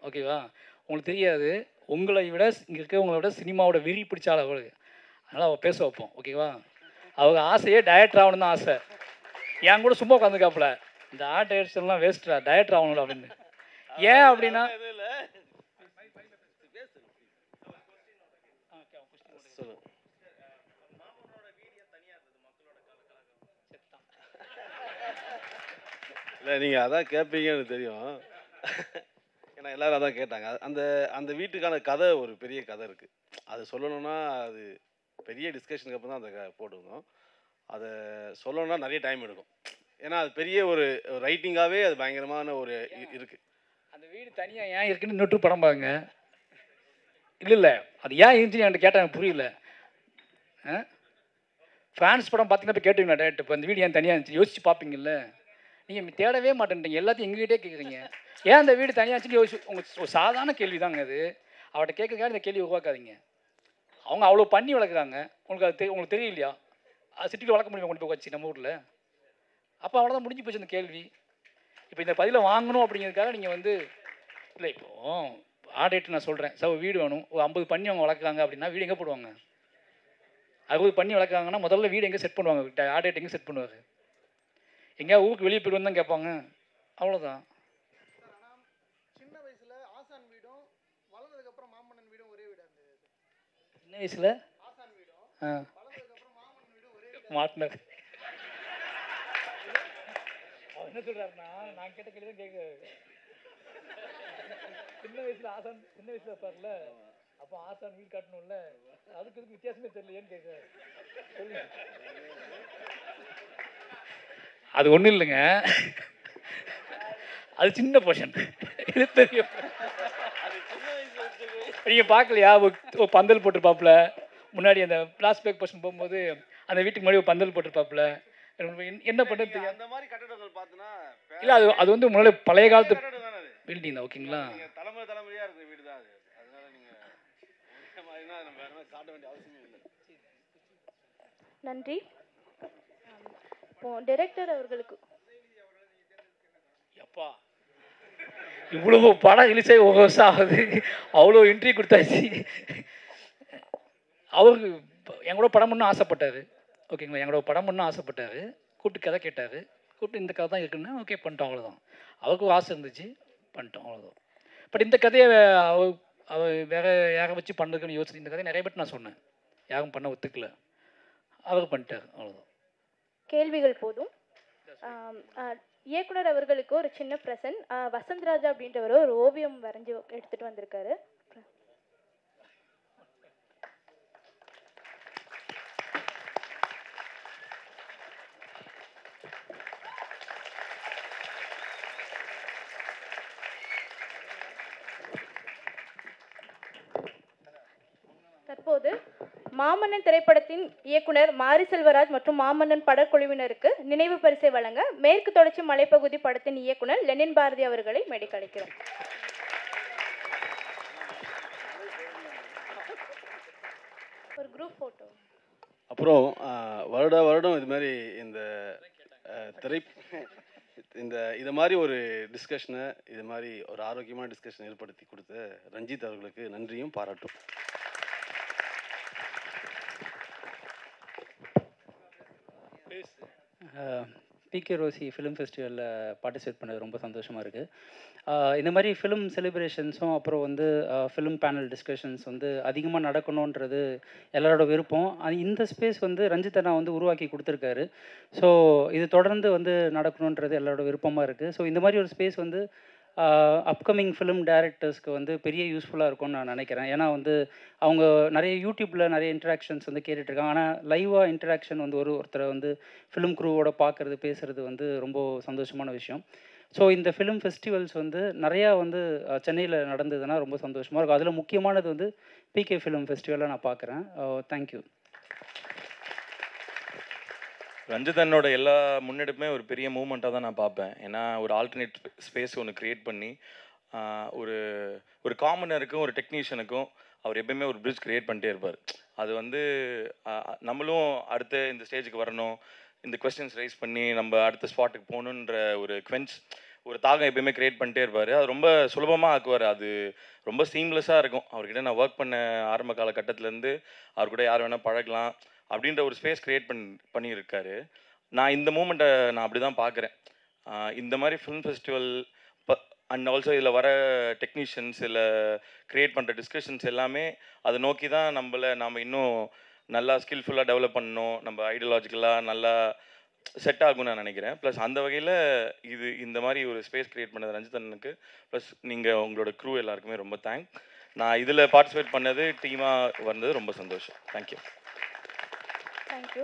ஓகேவா? உங்களுக்கு தெரியாது, உங்களை விட இங்கே இருக்கிறவங்கள விட சினிமாவோட வெறி பிடிச்ச ஆள் அவளுக்கு. அதனால் அவள் பேச வைப்போம். ஓகேவா? அவங்க ஆசையே டைரக்டர் ஆகணும் தான் ஆசை. என் கூட சும்மா உட்காந்துக்காப்புல, இந்த ஆர்ட் டைரக்ஷன்லாம் வேஸ்ட்டா, டைரக்டர் ஆகணும் அப்படின்னு. ஏன் அப்படின்னா இல்லை, நீங்கள் அதான் கேட்பீங்கன்னு தெரியும். ஏன்னா எல்லோரும் அதான் கேட்டாங்க. அந்த அந்த வீட்டுக்கான கதை ஒரு பெரிய கதை இருக்குது. அது சொல்லணுன்னா அது பெரிய டிஸ்கஷனுக்கு அப்புறம் தான் அதை போட்டுருந்தோம். அதை சொல்லணுன்னா நிறைய டைம் எடுக்கும். ஏன்னா அது பெரிய ஒரு ரைட்டிங்காகவே அது பயங்கரமான ஒரு இருக்குது. அந்த வீடு தனியாக ஏன் இருக்குன்னு இன்னொரு படம் பாருங்க. இல்லை அது ஏன் இருந்துச்சு என்கிட்ட கேட்டால் எனக்கு புரியல. ஃப்ரான்ஸ் படம் பார்த்தீங்கன்னா இப்போ கேட்டுவீங்களா டேரக்டர், இப்போ அந்த வீடு ஏன் தனியாக இருந்துச்சு யோசிச்சு பார்ப்பீங்கல்ல. நீங்கள் தேடவே மாட்டேன்றீங்க, எல்லாத்தையும் எங்ககிட்டே கேட்குறீங்க. ஏன் அந்த வீடு தனியாக இருந்துச்சுன்னு யோசிச்சு உங்களுக்கு ஒரு சாதாரண கேள்வி தாங்க அது. அவட்ட கேட்குறதுக்காக இந்த கேள்வி உருவாக்காதீங்க. அவங்க அவ்வளோ பண்ணி வளர்க்குறாங்க, உங்களுக்கு அது உங்களுக்கு தெரியலையா? அது சிட்டியில் வளர்க்க முடியுமா கொண்டு போய் வச்சு நம்ம ஊரில்? அப்போ அவ்வளோதான் முடிஞ்சு போச்சு அந்த கேள்வி. இப்போ இந்த பதிலை வாங்கணும் அப்படிங்கிறதுக்காக நீங்கள் இல்லை, இப்போது ஆடேட்டு நான் சொல்கிறேன், வீடு வேணும், ஒரு 50 பண்ணி அவங்க வளர்க்குறாங்க அப்படின்னா வீடு எங்கே போடுவாங்க? 60 பண்ணி வளர்க்குறாங்கன்னா முதல்ல வீடு எங்கே செட் பண்ணுவாங்க? ஆடேட் எங்கே செட் பண்ணுவாங்க? எங்கேயா ஊருக்கு வெளியே போய்ட்டு தான் கேட்பாங்க. அவ்வளோதான். சின்ன வயசில் மாட்டினார். என்ன சொல்கிறாருன்னா, நான் கேட்ட கேள்வி தான் கேட்க. சின்ன வயசில் இருப்பார்ல, அப்போ ஆசான் வீடு காட்டணும்ல, அதுக்கு இதுக்கு வித்தியாசமே தெரியலையேன்னு கேட்க. அது ஒன்றும் இல்லைங்க, அது சின்ன போர்ஷன். இது தெரியும். நீங்கள் பார்க்கலையா? ஒரு பந்தல் போட்டிருப்பாப்புல முன்னாடி, அந்த பிளாஸ்பேக் போர்ஷன் போகும்போது அந்த வீட்டுக்கு முன்னாடி ஒரு பந்தல் போட்டிருப்பாப்புல. என்ன பண்ணுறது அந்த மாதிரி கட்டடங்கள் பார்த்தீங்கன்னா இல்லை, அது முன்னாடி பழைய காலத்து பில்டிங் தான். ஓகேங்களா? தலைமுறையாக இருக்கிற வீடு தான் அது. அதனால நீங்கள் காட்ட வேண்டிய அவசியமே இல்லை. நன்றி. டைரக்டர் அவர்களுக்கு எப்பா இவ்வளோ படம் ரிலீஸாகி 1 வருஷம் ஆகுது, அவ்வளோ என்ட்ரி கொடுத்தாச்சு. அவருக்கு எங்களோட படம் பண்ணணும் ஆசைப்பட்டார். ஓகேங்களா? எங்களோட படம் பண்ணணும் ஆசைப்பட்டார். கூப்பிட்டு கதை கேட்டார். கூப்பிட்டு இந்த கதை தான் இருக்குன்னா ஓகே பண்ணிட்டோம், அவ்வளோதான். அவருக்கு ஒரு ஆசை இருந்துச்சு, பண்ணிட்டோம், அவ்வளோதான். பட் இந்த கதையை அவர் வேறு யாரை வச்சு பண்ணுறதுன்னு யோசிச்சு இந்த கதையை நிறைய பேர் நான் சொன்னேன், யாரும் பண்ண ஒத்துக்கல. அவர் பண்ணிட்டார், அவ்வளோதான். கேள்விகள் போதும். இயக்குனர் அவர்களுக்கு ஒரு சின்ன பிரசன்ட். வசந்த்ராஜா அப்படின்றவர் ஒரு ஓவியம் வரைஞ்சி எடுத்துகிட்டு வந்திருக்காரு. தற்போது மாமன்னன் திரைப்படத்தின் இயக்குனர் மாரி செல்வராஜ் மற்றும் மாமன்னன் படக்குழுவினருக்கு நினைவு பரிசை வழங்க மேற்கு தொடர்ச்சி மலைப்பகுதி படத்தின் இயக்குனர் லெனின் பாரதி அவர்களை மேடைக்கு அழைக்கிறோம். ஒரு குரூப் போட்டோ. அப்புறம் வருடம் இது மாதிரி இந்த இது மாதிரி ஒரு டிஸ்கஷனை, இது மாதிரி ஒரு ஆரோக்கியமான டிஸ்கஷன் ஏற்படுத்தி கொடுத்த ரஞ்சித் அவர்களுக்கு நன்றியும் பாராட்டும். பிகே ரோசி ஃபிலிம் ஃபெஸ்டிவலில் பார்ட்டிசிபேட் பண்ணது ரொம்ப சந்தோஷமாக இருக்குது. இந்த மாதிரி ஃபிலிம் செலிப்ரேஷன்ஸும் அப்புறம் வந்து ஃபிலிம் பேனல் டிஸ்கஷன்ஸ் வந்து அதிகமாக நடக்கணுன்றது எல்லாரோட விருப்பம். இந்த ஸ்பேஸ் வந்து ரஞ்சித் அண்ணா வந்து உருவாக்கி கொடுத்துருக்காரு. ஸோ இது தொடர்ந்து வந்து நடக்கணுன்றது எல்லாரோட விருப்பமாக இருக்குது. ஸோ இந்த மாதிரி ஒரு ஸ்பேஸ் வந்து அப்கமிங் ஃபிலிம் டைரக்டர்ஸ்க்கு வந்து பெரிய யூஸ்ஃபுல்லாக இருக்கும்னு நான் நினைக்கிறேன். ஏன்னா வந்து அவங்க நிறைய யூடியூப்பில் நிறைய இன்ட்ராக்ஷன்ஸ் வந்து கேட்டுட்ருக்காங்க. ஆனால் லைவாக இன்ட்ராக்ஷன் வந்து ஒருத்தரை வந்து ஃபிலிம் க்ரூவோட பார்க்குறது பேசுகிறது வந்து ரொம்ப சந்தோஷமான விஷயம். ஸோ இந்த ஃபிலிம் ஃபெஸ்டிவல்ஸ் வந்து நிறையா வந்து சென்னையில் நடந்ததுன்னா ரொம்ப சந்தோஷமாக இருக்கும். அதில் முக்கியமானது வந்து பிகே ஃபிலிம் ஃபெஸ்டிவலை நான் பார்க்குறேன். தேங்க்யூ. ரஞ்சிதனோட எல்லா முன்னெடுப்புமே ஒரு பெரிய மூமெண்ட்டாக தான் நான் பார்ப்பேன். ஏன்னா ஒரு ஆல்டர்னேட் ஸ்பேஸ் ஒன்று க்ரியேட் பண்ணி ஒரு ஒரு காமனருக்கும் ஒரு டெக்னீஷியனுக்கும் அவர் எப்பயுமே ஒரு பிரிட்ஜ் க்ரியேட் பண்ணிட்டே இருப்பார். அது வந்து நம்மளும் அடுத்த இந்த ஸ்டேஜுக்கு வரணும், இந்த கொஸ்டின்ஸ் ரைஸ் பண்ணி நம்ம அடுத்த ஸ்பாட்டுக்கு போகணுன்ற ஒரு தாகம் எப்பயுமே க்ரியேட் பண்ணிட்டே இருப்பார். அது ரொம்ப சுலபமாக ஆக்குவார். அது ரொம்ப சீம்லெஸ்ஸாக இருக்கும். அவர்கிட்ட நான் ஒர்க் பண்ண ஆரம்ப காலகட்டத்திலேருந்து அவர் கூட யார் வேணால் பழகலாம் அப்படின்ற ஒரு ஸ்பேஸ் க்ரியேட் பண்ணியிருக்காரு. நான் இந்த மூமெண்ட்டை நான் அப்படி தான் பார்க்குறேன். இந்த மாதிரி ஃபிலிம் ஃபெஸ்டிவல் அண்ட் ஆல்சோ இதில் வர டெக்னீஷியன்ஸ் இதில் க்ரியேட் பண்ணுற டிஸ்கஷன்ஸ் எல்லாமே அதை நோக்கி தான் நாம் இன்னும் நல்லா ஸ்கில்ஃபுல்லாக டெவலப் பண்ணணும், நம்ம ஐடியாலஜிக்கலாக நல்லா செட் ஆகும்னு நான் நினைக்கிறேன். ப்ளஸ் அந்த வகையில் இந்த மாதிரி ஒரு ஸ்பேஸ் க்ரியேட் பண்ணது ரஞ்சிதனுக்கு, ப்ளஸ் நீங்கள் உங்களோட க்ரூ எல்லாருக்குமே ரொம்ப தேங்க்ஸ். நான் இதில் பார்ட்டிசிபேட் பண்ணது டீமாக வந்தது ரொம்ப சந்தோஷம். தேங்க்யூ. தேங்க்யூ.